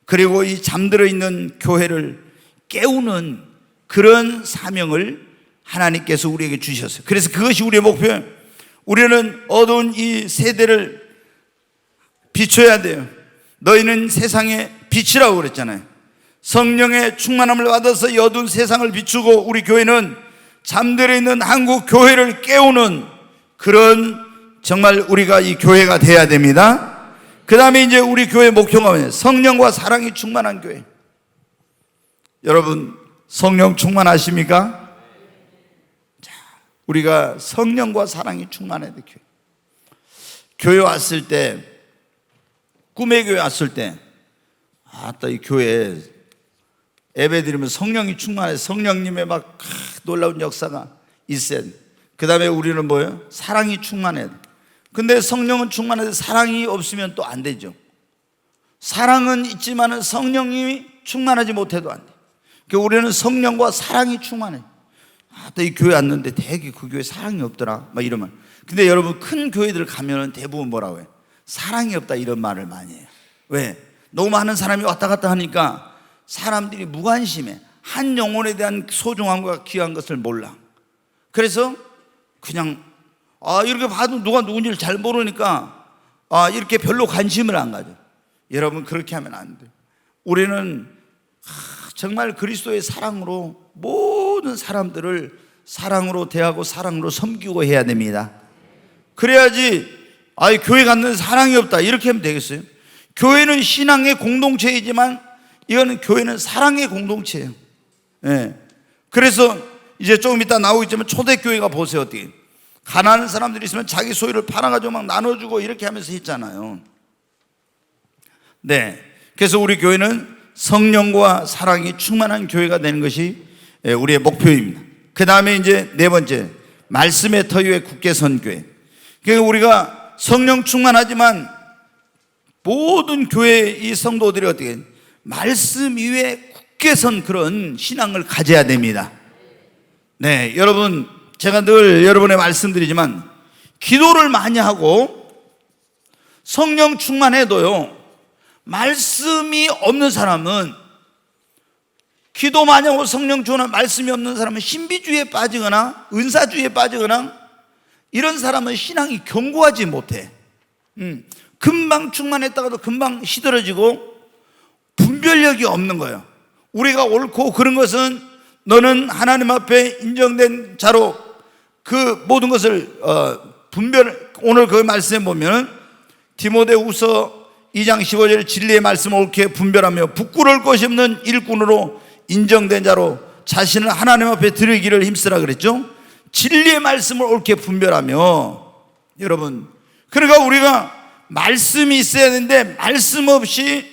그리고 이 잠들어 있는 교회를 깨우는 그런 사명을 하나님께서 우리에게 주셨어요. 그래서 그것이 우리의 목표예요. 우리는 어두운 이 세대를 비춰야 돼요. 너희는 세상의 빛이라고 그랬잖아요. 성령의 충만함을 받아서 이 어두운 세상을 비추고 우리 교회는 잠들어 있는 한국 교회를 깨우는 그런 정말 우리가 이 교회가 돼야 됩니다. 그 다음에 이제 우리 교회 목표가 뭐냐면 성령과 사랑이 충만한 교회. 여러분 성령 충만하십니까? 자, 우리가 성령과 사랑이 충만해야 돼. 교회 왔을 때, 꿈의 교회 왔을 때, 아따 이 교회 예배 드리면 성령이 충만해. 성령님의 막 놀라운 역사가 있어야 돼. 그 다음에 우리는 뭐예요? 사랑이 충만해야 돼. 근데 성령은 충만해도 사랑이 없으면 또 안 되죠. 사랑은 있지만은 성령이 충만하지 못해도 안 돼. 그러니까 우리는 성령과 사랑이 충만해. 아따 이 교회 왔는데 되게 그 교회 사랑이 없더라 막 이러면. 근데 여러분 큰 교회들 가면은 대부분 뭐라고 해요? 사랑이 없다 이런 말을 많이 해요. 왜? 너무 많은 사람이 왔다 갔다 하니까 사람들이 무관심해. 한 영혼에 대한 소중함과 귀한 것을 몰라. 그래서 그냥 이렇게 봐도 누가 누군지를 잘 모르니까 이렇게 별로 관심을 안 가져. 여러분 그렇게 하면 안 돼요. 우리는 정말 그리스도의 사랑으로 모든 사람들을 사랑으로 대하고 사랑으로 섬기고 해야 됩니다. 그래야지 교회 갔는데 사랑이 없다 이렇게 하면 되겠어요? 교회는 신앙의 공동체이지만 이거는 교회는 사랑의 공동체예요. 예. 그래서 이제 조금 이따 나오겠지만 초대교회가 보세요. 어떻게 가난한 사람들이 있으면 자기 소유를 팔아가지고 막 나눠주고 이렇게 하면서 했잖아요. 네. 그래서 우리 교회는 성령과 사랑이 충만한 교회가 되는 것이 우리의 목표입니다. 그 다음에 이제 네 번째, 말씀의 터 위에 굳게 선 교회. 그러니까 우리가 성령 충만하지만 모든 교회 이 성도들이 어떻게 말씀 위에 굳게 선 그런 신앙을 가져야 됩니다. 네, 여러분 제가 늘 여러분에 말씀드리지만 기도를 많이 하고 성령 충만해도요 말씀이 없는 사람은, 기도 많이 하고 성령 충만한 말씀이 없는 사람은 신비주의에 빠지거나 은사주의에 빠지거나 이런 사람은 신앙이 견고하지 못해. 금방 충만했다가도 금방 시들어지고 분별력이 없는 거예요. 우리가 옳고 그런 것은 너는 하나님 앞에 인정된 자로 그 모든 것을 오늘 그 말씀에 보면 디모데후서 2장 15절에 진리의 말씀을 옳게 분별하며 부끄러울 것이 없는 일꾼으로 인정된 자로 자신을 하나님 앞에 드리기를 힘쓰라 그랬죠. 진리의 말씀을 옳게 분별하며, 여러분 그러니까 우리가 말씀이 있어야 되는데 말씀 없이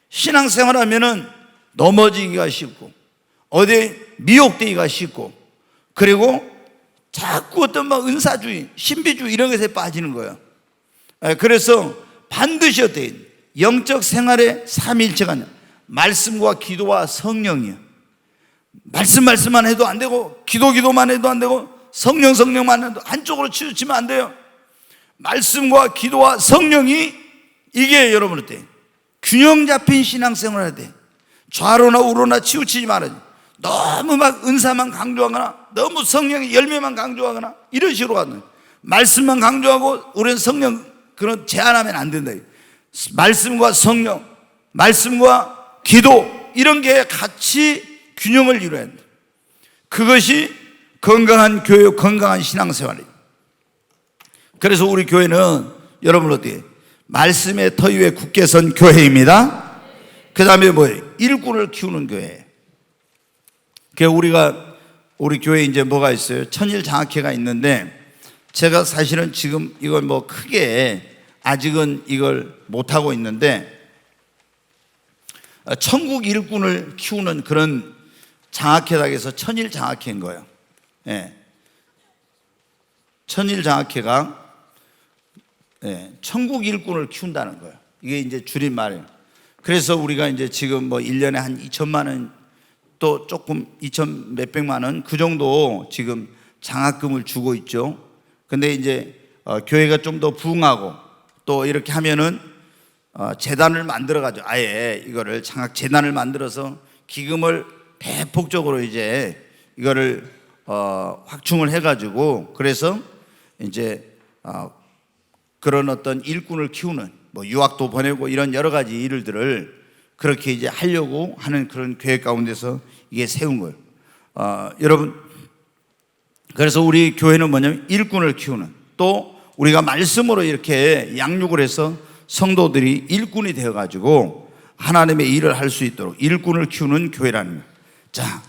신앙생활하면은 넘어지기가 쉽고 어디 미혹되기가 쉽고, 그리고 자꾸 어떤 은사주의, 신비주의 이런 것에 빠지는 거예요. 그래서 반드시 어때요? 영적 생활의 삼위일체가 아니라 말씀과 기도와 성령이에요. 말씀만 해도 안 되고 기도만 해도 안 되고 성령만 해도 한쪽으로 치우치면 안 돼요. 말씀과 기도와 성령이 이게 여러분 어때요? 균형 잡힌 신앙생활을 해야 돼. 좌로나 우로나 치우치지 말아요. 너무 은사만 강조하거나 너무 성령의 열매만 강조하거나 이런 식으로 가는 거예요. 말씀만 강조하고 우리는 성령 그런 제한하면 안 된다. 말씀과 성령, 말씀과 기도 이런 게 같이 균형을 이루어야 된다. 그것이 건강한 교육, 건강한 신앙생활이에요. 그래서 우리 교회는 여러분 어떻게 말씀의 터 위에 굳게 선 교회입니다. 그 다음에 뭐예요? 일꾼을 키우는 교회. 우리 교회에 이제 뭐가 있어요? 천일장학회가 있는데 제가 사실은 지금 이걸 크게 아직은 이걸 못하고 있는데 천국 일꾼을 키우는 그런 장학회라 해서 천일장학회인 거예요. 예. 천일장학회가 천국 일꾼을 키운다는 거예요. 이게 이제 줄임말이에요. 그래서 우리가 이제 지금 1년에 한 2천만 원 또 조금 2천 몇백만 원 그 정도 지금 장학금을 주고 있죠. 근데 이제 교회가 좀 더 부흥하고 또 이렇게 하면은 재단을 만들어 가지고 아예 이거를 장학 재단을 만들어서 기금을 대폭적으로 이제 이거를 확충을 해 가지고 그래서 이제 그런 어떤 일꾼을 키우는 유학도 보내고 이런 여러 가지 일들을 그렇게 이제 하려고 하는 그런 계획 가운데서 이게 세운 거예요. 여러분, 그래서 우리 교회는 뭐냐면 일꾼을 키우는, 또 우리가 말씀으로 이렇게 양육을 해서 성도들이 일꾼이 되어가지고 하나님의 일을 할 수 있도록 일꾼을 키우는 교회라는 거예요. 자,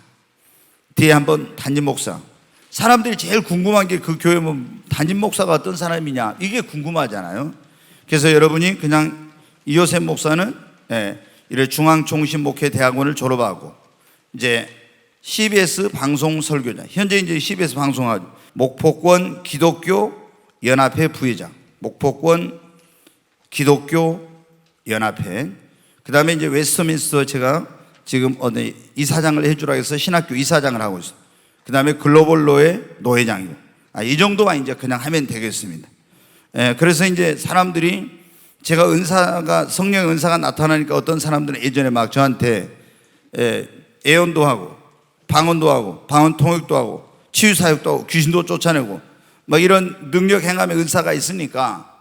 뒤에 한번 담임 목사. 사람들이 제일 궁금한 게 그 교회 뭐 담임 목사가 어떤 사람이냐, 이게 궁금하잖아요. 그래서 여러분이 그냥 이요셉 목사는 이래 중앙종신목회대학원을 졸업하고 이제 CBS 방송 설교자, 현재 이제 CBS 방송하고 목포권 기독교 연합회 부회장, 목포권 기독교 연합회, 그 다음에 이제 웨스트민스터 제가 지금 이사장을 해주라 해서 신학교 이사장을 하고 있어요. 그 다음에 글로벌로의 노회장이고, 이 정도만 이제 그냥 하면 되겠습니다. 그래서 이제 사람들이 제가 성령의 은사가 나타나니까 어떤 사람들은 예전에 막 저한테 예언도 하고 방언도 하고 방언 통역도 하고 치유사역도 하고 귀신도 쫓아내고 막 이런 능력 행함의 은사가 있으니까,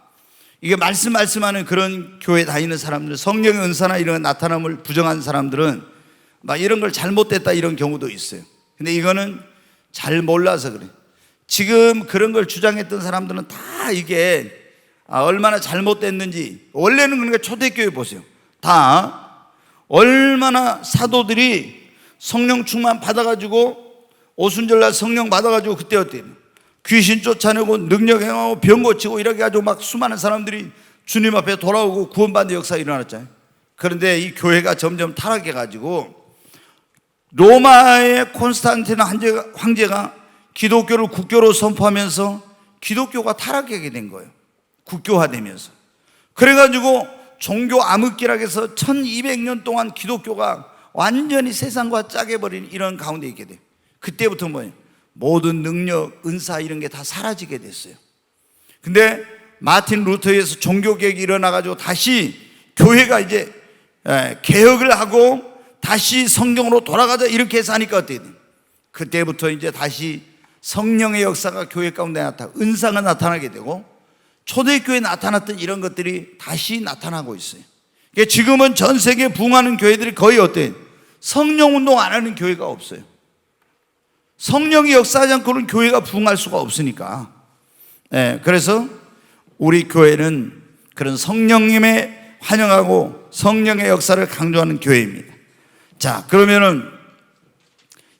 이게 말씀하는 그런 교회 다니는 사람들, 성령의 은사나 이런 나타남을 부정한 사람들은 막 이런 걸 잘못됐다 이런 경우도 있어요. 근데 이거는 잘 몰라서 그래요. 지금 그런 걸 주장했던 사람들은 다 이게 얼마나 잘못됐는지, 원래는 그러니까 초대교회 보세요. 다 얼마나 사도들이 성령 충만 받아가지고 오순절날 성령 받아가지고 그때 어때요? 귀신 쫓아내고 능력 행하고 병 고치고 이렇게 가지고 막 수많은 사람들이 주님 앞에 돌아오고 구원받는 역사가 일어났잖아요. 그런데 이 교회가 점점 타락해가지고 로마의 콘스탄티노 황제가 기독교를 국교로 선포하면서 기독교가 타락하게 된 거예요. 국교화되면서. 그래가지고 종교 암흑기라 해서 1200년 동안 기독교가 완전히 세상과 짜개버린 이런 가운데 있게 돼요. 그때부터 뭐예요? 모든 능력, 은사 이런 게 다 사라지게 됐어요. 근데 마틴 루터에 의해서 종교개혁이 일어나가지고 다시 교회가 이제 개혁을 하고 다시 성경으로 돌아가자 이렇게 해서 하니까 어떻게 돼요? 그때부터 이제 다시 성령의 역사가 교회 가운데 은사가 나타나게 되고 초대교회에 나타났던 이런 것들이 다시 나타나고 있어요. 그러니까 지금은 전 세계에 부흥하는 교회들이 거의 어때요? 성령 운동 안 하는 교회가 없어요. 성령이 역사하지 않고는 교회가 부흥할 수가 없으니까. 그래서 우리 교회는 그런 성령님의 환영하고 성령의 역사를 강조하는 교회입니다. 자, 그러면은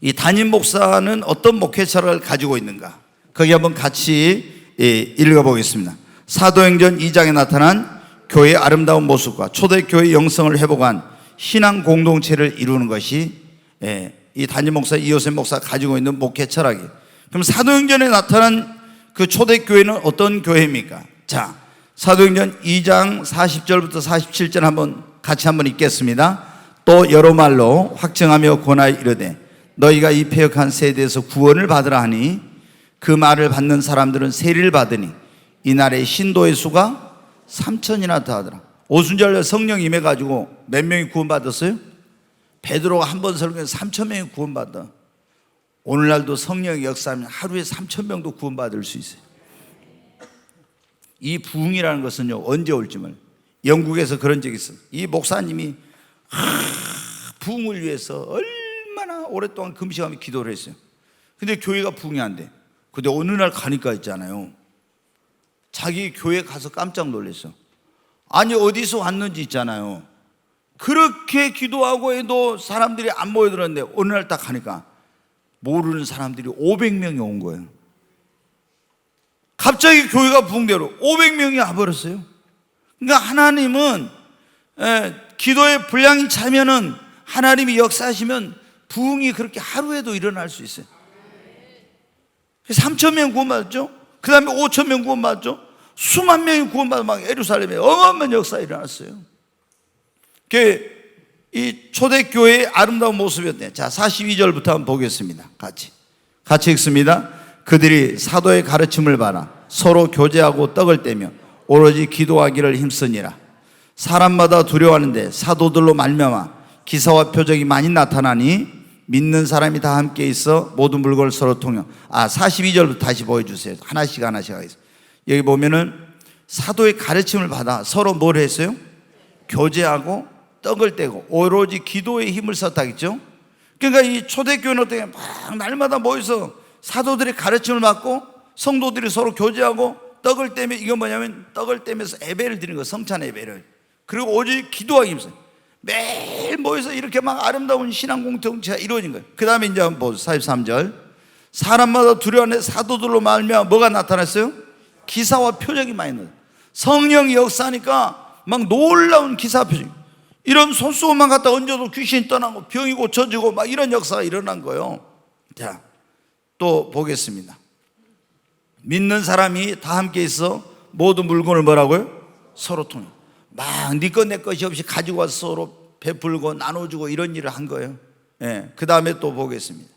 이 담임 목사는 어떤 목회처를 가지고 있는가? 거기 한번 같이 읽어보겠습니다. 사도행전 2장에 나타난 교회의 아름다운 모습과 초대교회의 영성을 회복한 신앙 공동체를 이루는 것이 이 담임 목사 이요셉 목사가 가지고 있는 목회 철학이에요. 그럼 사도행전에 나타난 그 초대교회는 어떤 교회입니까? 자, 사도행전 2장 40절부터 47절 같이 한번 읽겠습니다. 또 여러 말로 확증하며 권하여 이르되 너희가 이 패역한 세대에서 구원을 받으라 하니 그 말을 받는 사람들은 세리를 받으니 이날의 신도의 수가 3,000이나 더하더라. 오순절 성령 임해가지고 몇 명이 구원받았어요? 베드로가 한 번 설교해서 3,000명이 구원받아. 오늘날도 성령의 역사하면 하루에 3,000명도 구원받을 수 있어요. 이 부흥이라는 것은요, 언제 올지 몰라요. 영국에서 그런 적이 있어요. 이 목사님이 부흥을 위해서 얼마나 오랫동안 금식하며 기도를 했어요. 근데 교회가 부흥이 안 돼. 근데 어느 날 가니까 있잖아요, 자기 교회 가서 깜짝 놀랐어. 아니 어디서 왔는지 있잖아요. 그렇게 기도하고 해도 사람들이 안 모여들었는데 어느 날 딱 가니까 모르는 사람들이 500명이 온 거예요. 갑자기 교회가 부흥대로 500명이 와버렸어요. 그러니까 하나님은 기도의 분량이 차면은 하나님이 역사하시면 부흥이 그렇게 하루에도 일어날 수 있어요. 3,000명 구원받았죠. 그 다음에 5,000명 구원받았죠. 수만 명이 구원받아 막 예루살렘에 어마어마한 역사가 일어났어요. 이 초대교회의 아름다운 모습이었네. 자, 42절부터 한번 보겠습니다. 같이 읽습니다. 그들이 사도의 가르침을 받아 서로 교제하고 떡을 떼며 오로지 기도하기를 힘쓰니라. 사람마다 두려워하는데 사도들로 말미암아 기사와 표적이 많이 나타나니 믿는 사람이 다 함께 있어 모든 물건을 서로 통용. 42절부터 다시 보여주세요. 하나씩 하겠습니다. 여기 보면은 사도의 가르침을 받아 서로 뭘 했어요? 교제하고 떡을 떼고 오로지 기도에 힘을 썼다겠죠. 그러니까 이 초대교회는 어떻게 막 날마다 모여서 사도들의 가르침을 받고 성도들이 서로 교제하고 떡을 떼면, 이건 뭐냐면 떡을 떼면서 예배를 드리는 거, 성찬 예배를. 그리고 오직 기도하기 힘써. 매일 모여서 이렇게 막 아름다운 신앙 공동체가 이루어진 거예요. 그 다음에 이제 한번 보세요. 43절. 사람마다 두려워하는 사도들로 말미암아 뭐가 나타났어요? 기사와 표적이 많이 나요. 성령이 역사하니까 막 놀라운 기사 표적. 이런 손수건만 갖다 얹어도 귀신이 떠나고 병이 고쳐지고 막 이런 역사가 일어난 거예요. 자, 또 보겠습니다. 믿는 사람이 다 함께 있어 모든 물건을 뭐라고요? 서로 통해. 막 네 것 내 것이 없이 가지고 와서 서로 베풀고 나눠주고 이런 일을 한 거예요. 예. 그 다음에 또 보겠습니다.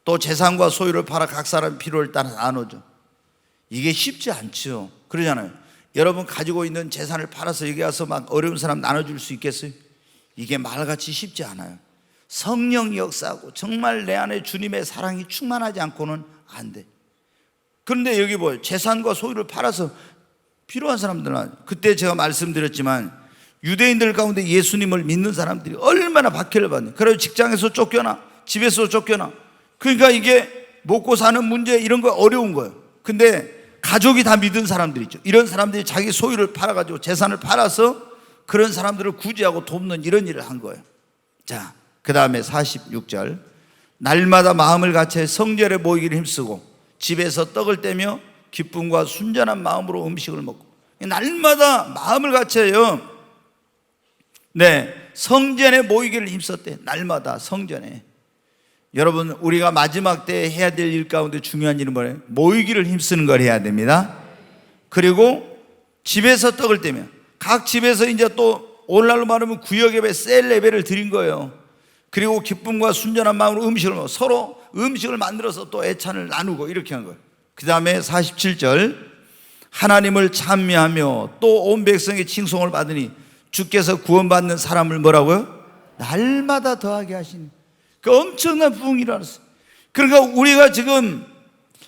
또 재산과 소유를 팔아 각 사람 필요를 따라 나눠줘. 이게 쉽지 않죠. 그러잖아요. 여러분 가지고 있는 재산을 팔아서 여기 와서 막 어려운 사람 나눠줄 수 있겠어요? 이게 말같이 쉽지 않아요. 성령이 역사하고 정말 내 안에 주님의 사랑이 충만하지 않고는 안 돼. 그런데 여기 뭐예요? 재산과 소유를 팔아서 필요한 사람들은, 그때 제가 말씀드렸지만 유대인들 가운데 예수님을 믿는 사람들이 얼마나 박해를 받는. 그래서 직장에서 쫓겨나, 집에서 쫓겨나. 그러니까 이게 먹고 사는 문제 이런 거 어려운 거예요. 근데 가족이 다 믿은 사람들이 있죠. 이런 사람들이 자기 소유를 팔아가지고 재산을 팔아서 그런 사람들을 구제하고 돕는 이런 일을 한 거예요. 자, 그 다음에 46절. 날마다 마음을 같이 성전에 모이기를 힘쓰고 집에서 떡을 떼며 기쁨과 순전한 마음으로 음식을 먹고. 날마다 마음을 같이요. 네, 성전에 모이기를 힘썼대. 날마다 성전에. 여러분, 우리가 마지막 때 해야 될 일 가운데 중요한 일은 뭐예요? 모이기를 힘쓰는 걸 해야 됩니다. 그리고 집에서 떡을 떼며, 각 집에서 이제 또 오늘날로 말하면 구역 예배, 셀 예배를 드린 거예요. 그리고 기쁨과 순전한 마음으로 음식을 먹고 서로 음식을 만들어서 또 애찬을 나누고 이렇게 한 거예요. 그 다음에 47절. 하나님을 찬미하며 또 온 백성의 칭송을 받으니 주께서 구원받는 사람을 뭐라고요? 날마다 더하게 하시니. 그 엄청난 부흥이라는 거예요. 그러니까 우리가 지금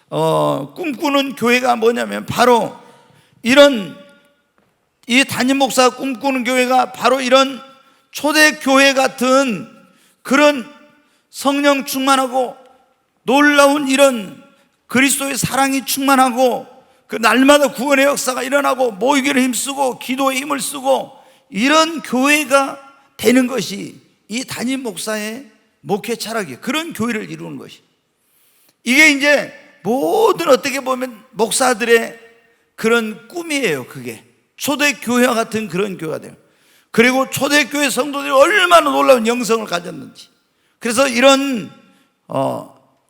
꿈꾸는 교회가 뭐냐면 바로 이런, 이 담임 목사가 꿈꾸는 교회가 바로 이런 초대교회 같은 그런 성령 충만하고 놀라운 이런 그리스도의 사랑이 충만하고 그 날마다 구원의 역사가 일어나고 모이기를 힘쓰고 기도에 힘을 쓰고 이런 교회가 되는 것이 이 담임 목사의 목회 철학이에요. 그런 교회를 이루는 것이. 이게 이제 모든 어떻게 보면 목사들의 그런 꿈이에요. 그게 초대교회와 같은 그런 교회가 돼요. 그리고 초대교회 성도들이 얼마나 놀라운 영성을 가졌는지. 그래서 이런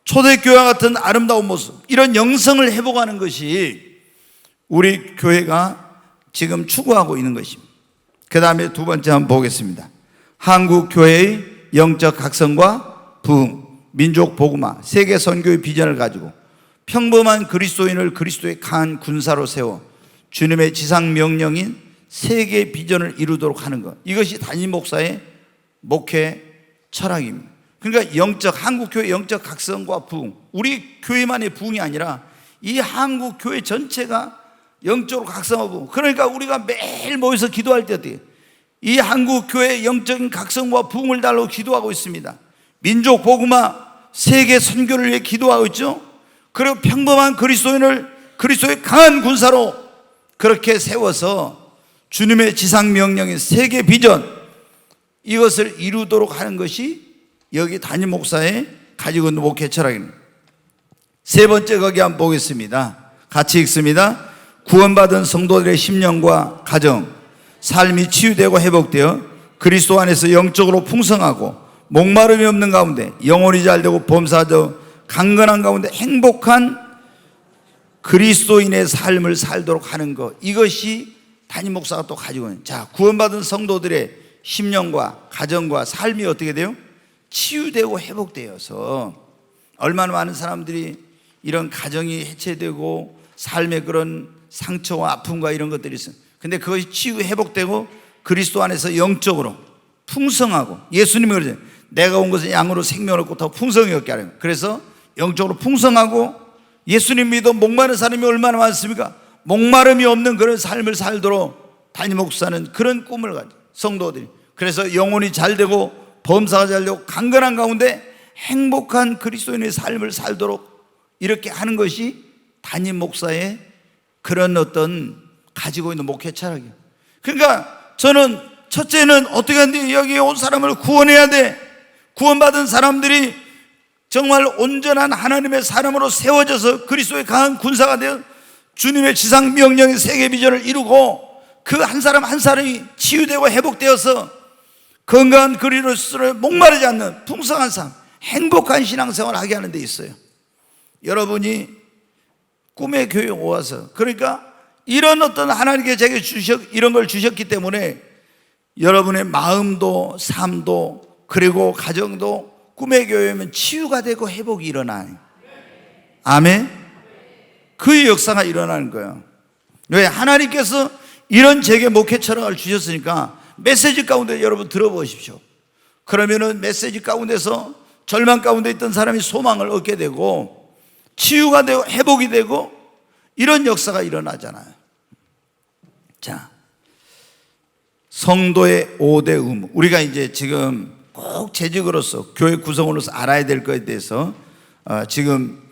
초대교회와 같은 아름다운 모습, 이런 영성을 회복하는 것이 우리 교회가 지금 추구하고 있는 것입니다. 그 다음에 두 번째 한번 보겠습니다. 한국 교회의 영적 각성과 부흥, 민족 복음화, 세계 선교의 비전을 가지고 평범한 그리스도인을 그리스도의 강한 군사로 세워 주님의 지상 명령인 세계 비전을 이루도록 하는 것, 이것이 담임 목사의 목회 철학입니다. 그러니까 한국 교회 영적 각성과 부흥, 우리 교회만의 부흥이 아니라 이 한국 교회 전체가 영적으로 각성하고, 그러니까 우리가 매일 모여서 기도할 때 어떻게 이 한국 교회의 영적인 각성과 부흥을 달라고 기도하고 있습니다. 민족 복음화, 세계 선교를 위해 기도하고 있죠. 그리고 평범한 그리스도인을 그리스도의 강한 군사로 그렇게 세워서 주님의 지상 명령인 세계 비전, 이것을 이루도록 하는 것이 여기 담임 목사의 가지고 있는 목회 철학입니다. 세 번째 거기 한번 보겠습니다. 같이 읽습니다. 구원받은 성도들의 심령과 가정, 삶이 치유되고 회복되어 그리스도 안에서 영적으로 풍성하고 목마름이 없는 가운데 영혼이 잘되고 범사저 강건한 가운데 행복한 그리스도인의 삶을 살도록 하는 것, 이것이 담임 목사가 또 가지고 있는. 자, 구원받은 성도들의 심령과 가정과 삶이 어떻게 돼요? 치유되고 회복되어서 얼마나 많은 사람들이 이런 가정이 해체되고 삶의 그런 상처와 아픔과 이런 것들이 있어요. 근데 그것이 치유 회복되고 그리스도 안에서 영적으로 풍성하고, 예수님이 그러죠. 내가 온 것은 양으로 생명을 얻고 더 풍성히 얻게 하려고. 그래서 영적으로 풍성하고, 예수님 믿어 목마른 사람이 얼마나 많습니까? 목마름이 없는 그런 삶을 살도록 담임 목사는 그런 꿈을 가져 성도들이. 그래서 영혼이 잘 되고 범사가 잘 되고 강건한 가운데 행복한 그리스도인의 삶을 살도록 이렇게 하는 것이 담임 목사의 그런 어떤 가지고 있는 목회 철학이에요. 그러니까 저는 첫째는 어떻게 하는데 여기에 온 사람을 구원해야 돼. 구원받은 사람들이 정말 온전한 하나님의 사람으로 세워져서 그리스도의 강한 군사가 되어 주님의 지상 명령의 세계 비전을 이루고 그 한 사람 한 사람이 치유되고 회복되어서 건강한 그리스도를 목마르지 않는 풍성한 삶, 행복한 신앙생활을 하게 하는 데 있어요. 여러분이 꿈의 교회 오아서, 그러니까 이런 어떤 하나님께 제게 이런 걸 주셨기 때문에 여러분의 마음도 삶도 그리고 가정도 꿈의 교회면 치유가 되고 회복이 일어나요. 아멘. 그 역사가 일어나는 거예요. 왜? 하나님께서 이런 제게 목회 철학을 주셨으니까 메시지 가운데 여러분 들어보십시오. 그러면은 메시지 가운데서 절망 가운데 있던 사람이 소망을 얻게 되고 치유가 되고 회복이 되고 이런 역사가 일어나잖아요. 자, 성도의 5대 의무. 우리가 이제 지금 꼭 재직으로서 교회 구성원으로서 알아야 될 것에 대해서 지금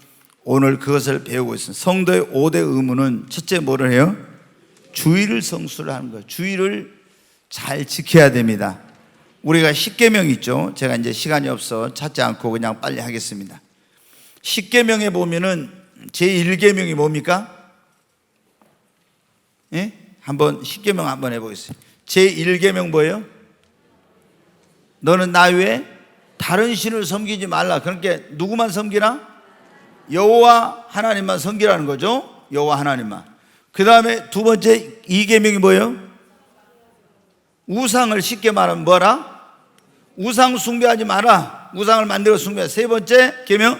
오늘 그것을 배우고 있습니다. 성도의 5대 의무는 첫째 뭐를 해요? 주의를 성수를 하는 거예요. 주의를 잘 지켜야 됩니다. 우리가 십계명 있죠. 제가 이제 시간이 없어 찾지 않고 그냥 빨리 하겠습니다. 십계명에 보면은 제1계명이 뭡니까? 예? 한번 십계명 한번 해보겠습니다. 제1계명 뭐예요? 너는 나 외에 다른 신을 섬기지 말라. 그러니까 누구만 섬기라? 여호와 하나님만 섬기라는 거죠. 여호와 하나님만. 그 다음에 두 번째 2계명이 뭐예요? 우상을 쉽게 말하면 뭐라? 우상 숭배하지 마라. 우상을 만들어 숭배하라. 세 번째 계명,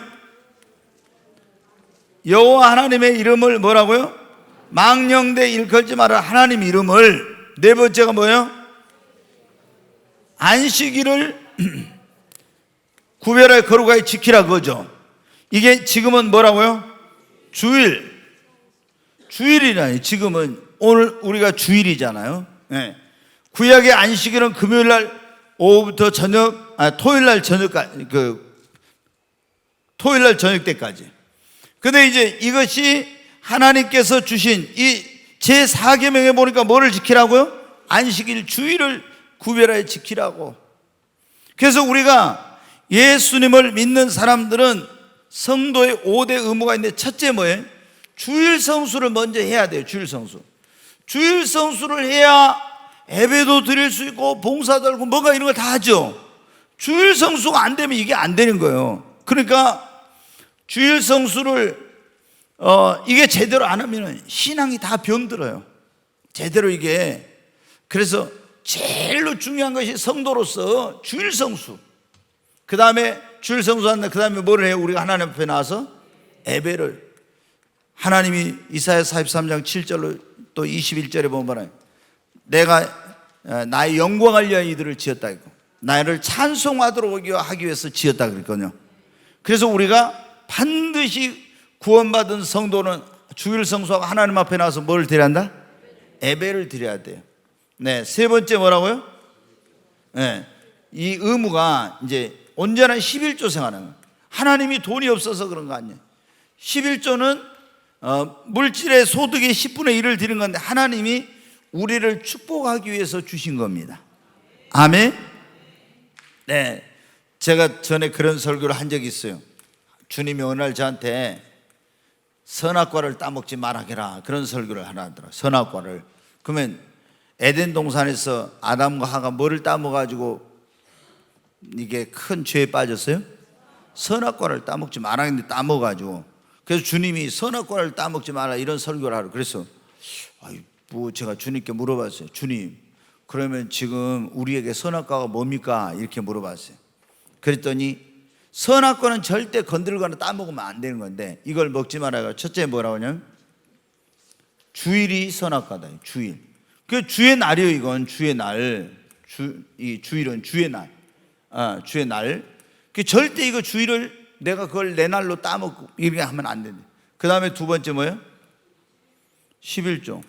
여호와 하나님의 이름을 뭐라고요? 망령되 일컬지 마라. 하나님 이름을. 네 번째가 뭐예요? 안식일을 구별하여 거룩하게 지키라 그거죠. 이게 지금은 뭐라고요? 주일이라니. 지금은 오늘 우리가 주일이잖아요. 네. 구약의 안식일은 금요일날 오후부터 토요일날 저녁까지, 토요일날 저녁 때까지. 근데 이제 이것이 하나님께서 주신 이 제4계명에 보니까 뭐를 지키라고요? 안식일 주일을 구별하여 지키라고. 그래서 우리가 예수님을 믿는 사람들은 성도의 5대 의무가 있는데 첫째 뭐예요? 주일 성수를 먼저 해야 돼요. 주일 성수. 주일 성수를 해야 예배도 드릴 수 있고 봉사도 하고 뭔가 이런 걸 다 하죠. 주일 성수가 안 되면 이게 안 되는 거예요. 그러니까 주일 성수를 이게 제대로 안 하면 신앙이 다 병들어요. 제대로 이게. 그래서 제일로 중요한 것이 성도로서 주일 성수. 그 다음에 주일 성수한다. 그 다음에 뭐를 해요? 우리가 하나님 앞에 나와서 예배를. 하나님이 이사야 43장 7절로 또 21절에 보면 내가 나의 영광을 위하여 이들을 지었다 했고 나를 찬송하도록 하기 위해서 지었다 그랬거든요. 그래서 우리가 반드시 구원받은 성도는 주일 성수하고 하나님 앞에 나와서 뭘 드려야 한다? 예배를 드려야 돼요. 네, 세 번째 뭐라고요? 네, 이 의무가 이제 온전한 11조 생활하는 거예요. 하나님이 돈이 없어서 그런 거 아니에요. 11조는 물질의 소득의 10분의 1을 드린 건데 하나님이 우리를 축복하기 위해서 주신 겁니다. 아멘. 네, 제가 전에 그런 설교를 한 적이 있어요. 주님이 어느 날 저한테 선악과를 따먹지 말아라 그런 설교를 하나 하더라고요. 선악과를. 그러면 에덴 동산에서 아담과 하가 뭐를 따먹어가지고 이게 큰 죄에 빠졌어요? 선악과를 따먹지 말아. 근데 따먹어가지고 그래서 주님이 선악과를 따먹지 마라 이런 설교를 하러. 그래서 제가 주님께 물어봤어요. 주님, 그러면 지금 우리에게 선악과가 뭡니까? 이렇게 물어봤어요. 그랬더니 선악과는 절대 건들거나 따먹으면 안 되는 건데 이걸 먹지 말아요. 첫째 뭐라고 하냐면 주일이 선악과다. 주일. 그 주의 날이에요. 이건 주의 날. 이 주일은 주의 날. 주의 날. 그 절대 이거 주일을 내가 그걸 내 날로 따먹고 이렇게 하면 안 된다. 그 다음에 두 번째 뭐예요? 11조.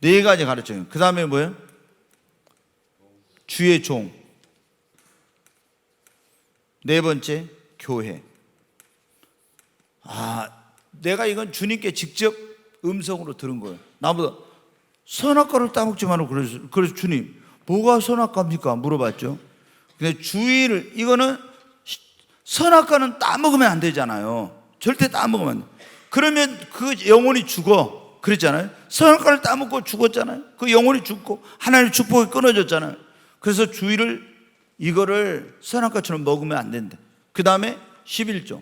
네 가지 가르쳐요. 그 다음에 뭐예요? 주의 종. 네 번째, 교회. 내가 이건 주님께 직접 음성으로 들은 거예요. 나보다 선악과를 따먹지 말라고 그래서 주님, 뭐가 선악과입니까? 물어봤죠. 근데 주의를, 이거는 선악과는 따먹으면 안 되잖아요. 절대 따먹으면 안 돼. 그러면 그 영혼이 죽어. 그랬잖아요. 선악과를 따먹고 죽었잖아요. 그 영혼이 죽고 하나님의 축복이 끊어졌잖아요. 그래서 주의를, 이거를 선악과처럼 먹으면 안 된다. 그 다음에 11조.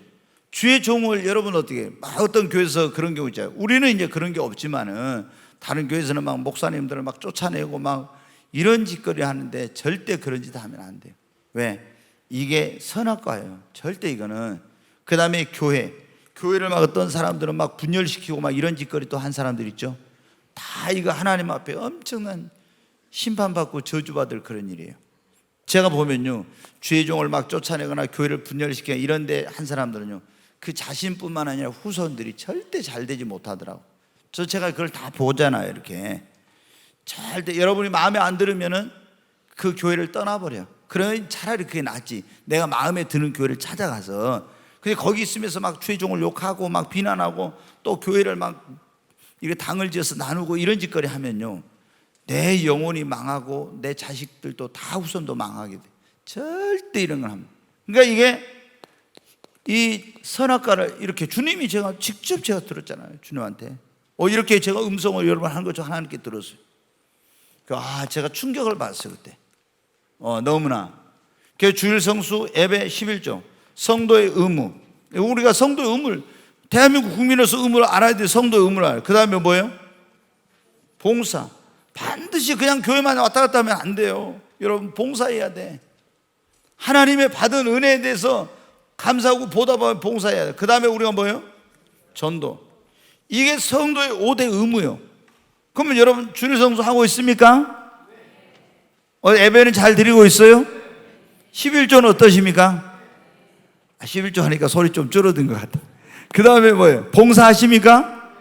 주의 종을 여러분 어떻게, 막 어떤 교회에서 그런 경우 있잖아요. 우리는 이제 그런 게 없지만은 다른 교회에서는 막 목사님들을 막 쫓아내고 막 이런 짓거리 하는데 절대 그런 짓 하면 안 돼요. 왜? 이게 선악과예요. 절대 이거는. 그 다음에 교회를 막 어떤 사람들은 막 분열시키고 막 이런 짓거리 또 한 사람들 있죠. 다 이거 하나님 앞에 엄청난 심판받고 저주받을 그런 일이에요. 제가 보면요, 주의 종을 막 쫓아내거나 교회를 분열시키거나 이런데 한 사람들은요, 그 자신뿐만 아니라 후손들이 절대 잘 되지 못하더라고. 제가 그걸 다 보잖아요. 이렇게 절대, 여러분이 마음에 안 들으면은 그 교회를 떠나버려. 그러면 차라리 그게 낫지. 내가 마음에 드는 교회를 찾아가서, 근데 거기 있으면서 막 주의 종을 욕하고 막 비난하고 또 교회를 막 이게 당을 지어서 나누고 이런 짓거리 하면요, 내 영혼이 망하고 내 자식들도 다 후손도 망하게 돼. 절대 이런 걸 하면. 그러니까 이게 이 선악과를 이렇게 주님이 직접 제가 들었잖아요. 주님한테. 이렇게 제가 음성을 여러분 하는 것처럼 하나님께 들었어요. 제가 충격을 받았어요, 그때. 너무나. 그 주일 성수 예배 11조. 성도의 의무. 우리가 성도의 의무를, 대한민국 국민으로서 의무를 알아야 돼. 성도의 의무를 알아요. 그 다음에 뭐예요? 봉사. 반드시 그냥 교회만 왔다 갔다 하면 안 돼요. 여러분, 봉사해야 돼. 하나님의 받은 은혜에 대해서 감사하고 보답하며 봉사해야 돼. 그 다음에 우리가 뭐예요? 전도. 이게 성도의 5대 의무예요. 그러면 여러분, 주일 성수 하고 있습니까? 예배는 잘 드리고 있어요? 11조는 어떠십니까? 11조 하니까 소리 좀 줄어든 것 같아. 그 다음에 뭐예요? 봉사하십니까?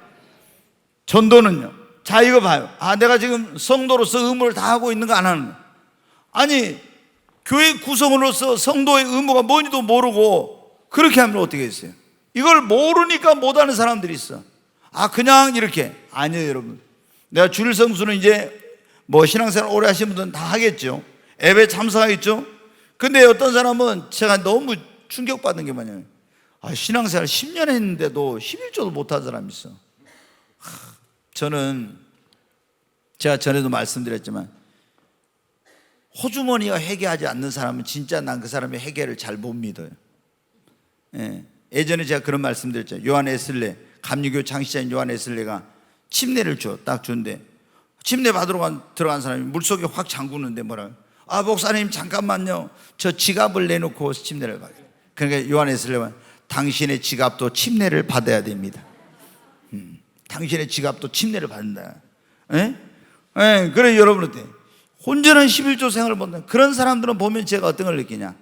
전도는요? 자, 이거 봐요. 내가 지금 성도로서 의무를 다 하고 있는 거 안 하는 거. 아니, 교회 구성원으로서 성도의 의무가 뭔지도 모르고 그렇게 하면 어떻게 했어요? 이걸 모르니까 못하는 사람들이 있어. 그냥 이렇게. 아니에요, 여러분. 내가 주일 성수는 이제 뭐 신앙생활 오래 하신 분들은 다 하겠죠. 예배 참석하겠죠. 근데 어떤 사람은 제가 너무 충격받은 게 뭐냐면, 신앙생활 10년 했는데도 11조도 못한 사람이 있어. 저는 제가 전에도 말씀드렸지만, 호주머니가 회개하지 않는 사람은 진짜 난 그 사람의 회개를 잘 못 믿어요. 예전에 제가 그런 말씀드렸죠. 요한 웨슬레, 감리교 창시자인 요한 웨슬레가 침례를 딱 주는데, 침례 받으러 들어간 사람이 물속에 확 잠그는데 뭐라, 목사님 잠깐만요, 저 지갑을 내놓고 침례를 받아요. 그러니까 요한 웨슬레가, 당신의 지갑도 침례를 받아야 됩니다. 당신의 지갑도 침례를 받는다. 그래, 여러분 어때? 온전한 11조 생활을 본다. 그런 사람들은 보면 제가 어떤 걸 느끼냐,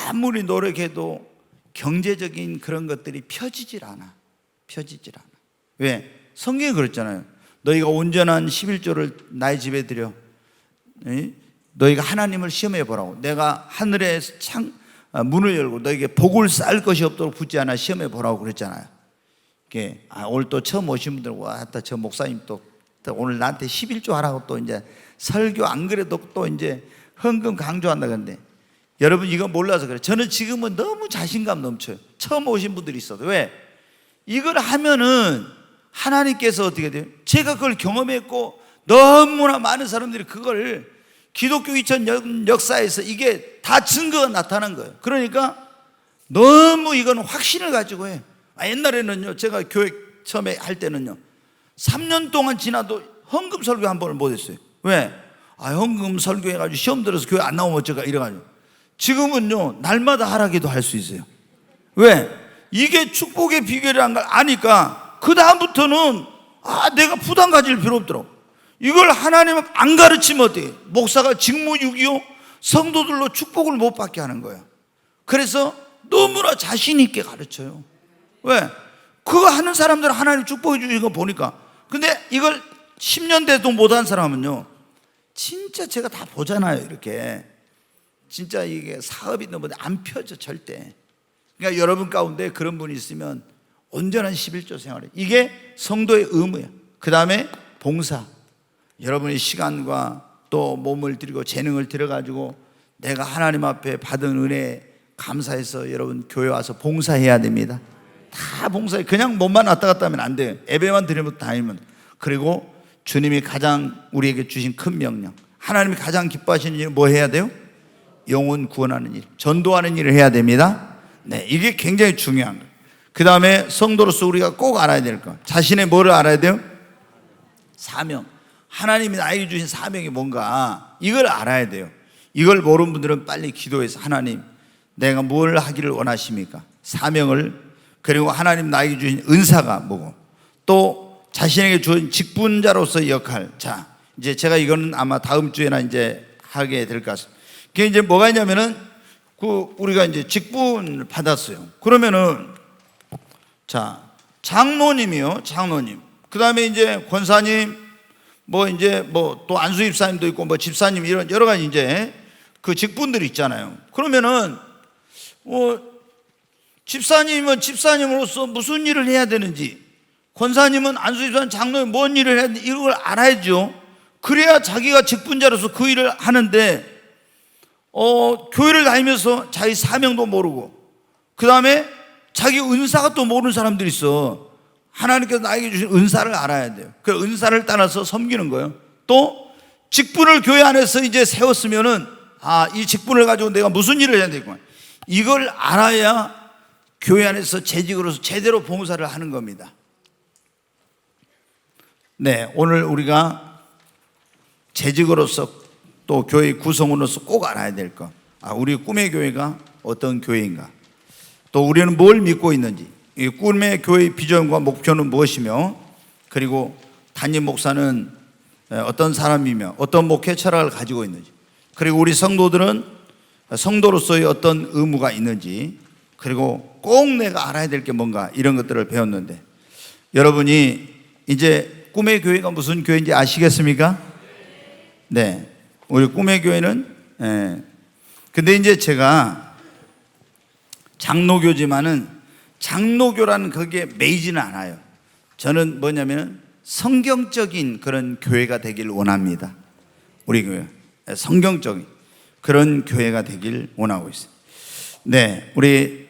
아무리 노력해도 경제적인 그런 것들이 펴지질 않아. 왜? 성경이 그랬잖아요. 너희가 온전한 11조를 나의 집에 드려. 너희가 하나님을 시험해 보라고. 내가 하늘의 문을 열고 너에게 복을 쌓을 것이 없도록 붙지 않아 시험해 보라고 그랬잖아요. 오늘 또 처음 오신 분들, 왔다 저 목사님 또 오늘 나한테 11조 하라고 또 이제 설교 안 그래도 또 이제 헌금 강조한다. 근데 여러분, 이거 몰라서 그래. 저는 지금은 너무 자신감 넘쳐요. 처음 오신 분들이 있어도. 왜? 이걸 하면은 하나님께서 어떻게 돼요? 제가 그걸 경험했고 너무나 많은 사람들이 그걸 기독교 2000년 역사에서 이게 다 증거가 나타난 거예요. 그러니까 너무 이건 확신을 가지고 해. 옛날에는요, 제가 교회 처음에 할 때는요, 3년 동안 지나도 헌금 설교 한 번을 못 했어요. 왜? 헌금 설교해가지고 시험 들어서 교회 안 나오면 어쩔까 이래가지고. 지금은요, 날마다 하라기도 할 수 있어요. 왜? 이게 축복의 비결이라는 걸 아니까 그 다음부터는 내가 부담 가질 필요 없더라고. 이걸 하나님은 안 가르치면 어때요? 목사가 직무유기요, 성도들로 축복을 못 받게 하는 거예요. 그래서 너무나 자신 있게 가르쳐요. 왜? 그거 하는 사람들은 하나님 축복해 주는 거 보니까. 근데 이걸 10년 돼도 못한 사람은요, 진짜 제가 다 보잖아요. 이렇게 진짜 이게 사업이 너무 안 펴져 절대. 그러니까 여러분 가운데 그런 분이 있으면 온전한 11조 생활을, 이게 성도의 의무야. 그 다음에 봉사, 여러분의 시간과 또 몸을 들이고 재능을 들여가지고 내가 하나님 앞에 받은 은혜에 감사해서 여러분 교회 와서 봉사해야 됩니다. 다 봉사해. 그냥 몸만 왔다 갔다 하면 안 돼요. 예배만 드리면 다니면. 그리고 주님이 가장 우리에게 주신 큰 명령, 하나님이 가장 기뻐하시는 일은 뭐 해야 돼요? 영혼 구원하는 일, 전도하는 일을 해야 됩니다. 네, 이게 굉장히 중요한 거예요. 그 다음에 성도로서 우리가 꼭 알아야 될 거, 자신의 뭐를 알아야 돼요? 사명. 하나님이 나에게 주신 사명이 뭔가, 이걸 알아야 돼요. 이걸 모르는 분들은 빨리 기도해서 하나님 내가 뭘 하기를 원하십니까? 사명을, 그리고 하나님 나에게 주신 은사가 뭐고, 또 자신에게 주신 직분자로서의 역할. 자, 이제 제가 이거는 아마 다음 주에나 이제 하게 될 것 같습니다. 그게 이제 뭐가 있냐면은 우리가 이제 직분을 받았어요. 그러면은 자, 장로님이요, 장로님. 그 다음에 이제 권사님, 뭐 이제 뭐 또 안수 집사님도 있고 뭐 집사님, 이런 여러 가지 이제 그 직분들이 있잖아요. 그러면은 집사님은 집사님으로서 무슨 일을 해야 되는지, 권사님은 안수 집사님, 장로님 뭔 일을 해야 되는지 이걸 알아야죠. 그래야 자기가 직분자로서 그 일을 하는데 교회를 다니면서 자기 사명도 모르고 그 다음에 자기 은사가 또 모르는 사람들이 있어. 하나님께서 나에게 주신 은사를 알아야 돼요. 그 은사를 따라서 섬기는 거예요. 또 직분을 교회 안에서 이제 세웠으면은 이 직분을 가지고 내가 무슨 일을 해야 되겠구나, 이걸 알아야 교회 안에서 재직으로서 제대로 봉사를 하는 겁니다. 네, 오늘 우리가 재직으로서 또 교회 구성원으로서 꼭 알아야 될 것, 우리 꿈의 교회가 어떤 교회인가, 또 우리는 뭘 믿고 있는지, 이 꿈의 교회의 비전과 목표는 무엇이며, 그리고 담임 목사는 어떤 사람이며 어떤 목회 철학을 가지고 있는지, 그리고 우리 성도들은 성도로서의 어떤 의무가 있는지, 그리고 꼭 내가 알아야 될 게 뭔가, 이런 것들을 배웠는데, 여러분이 이제 꿈의 교회가 무슨 교회인지 아시겠습니까? 네, 우리 꿈의 교회는 근데 이제 제가 장로교지만은 장로교라는 거기에 매이지는 않아요. 저는 뭐냐면 성경적인 그런 교회가 되길 원합니다. 우리 교회 성경적인 그런 교회가 되길 원하고 있어요. 네, 우리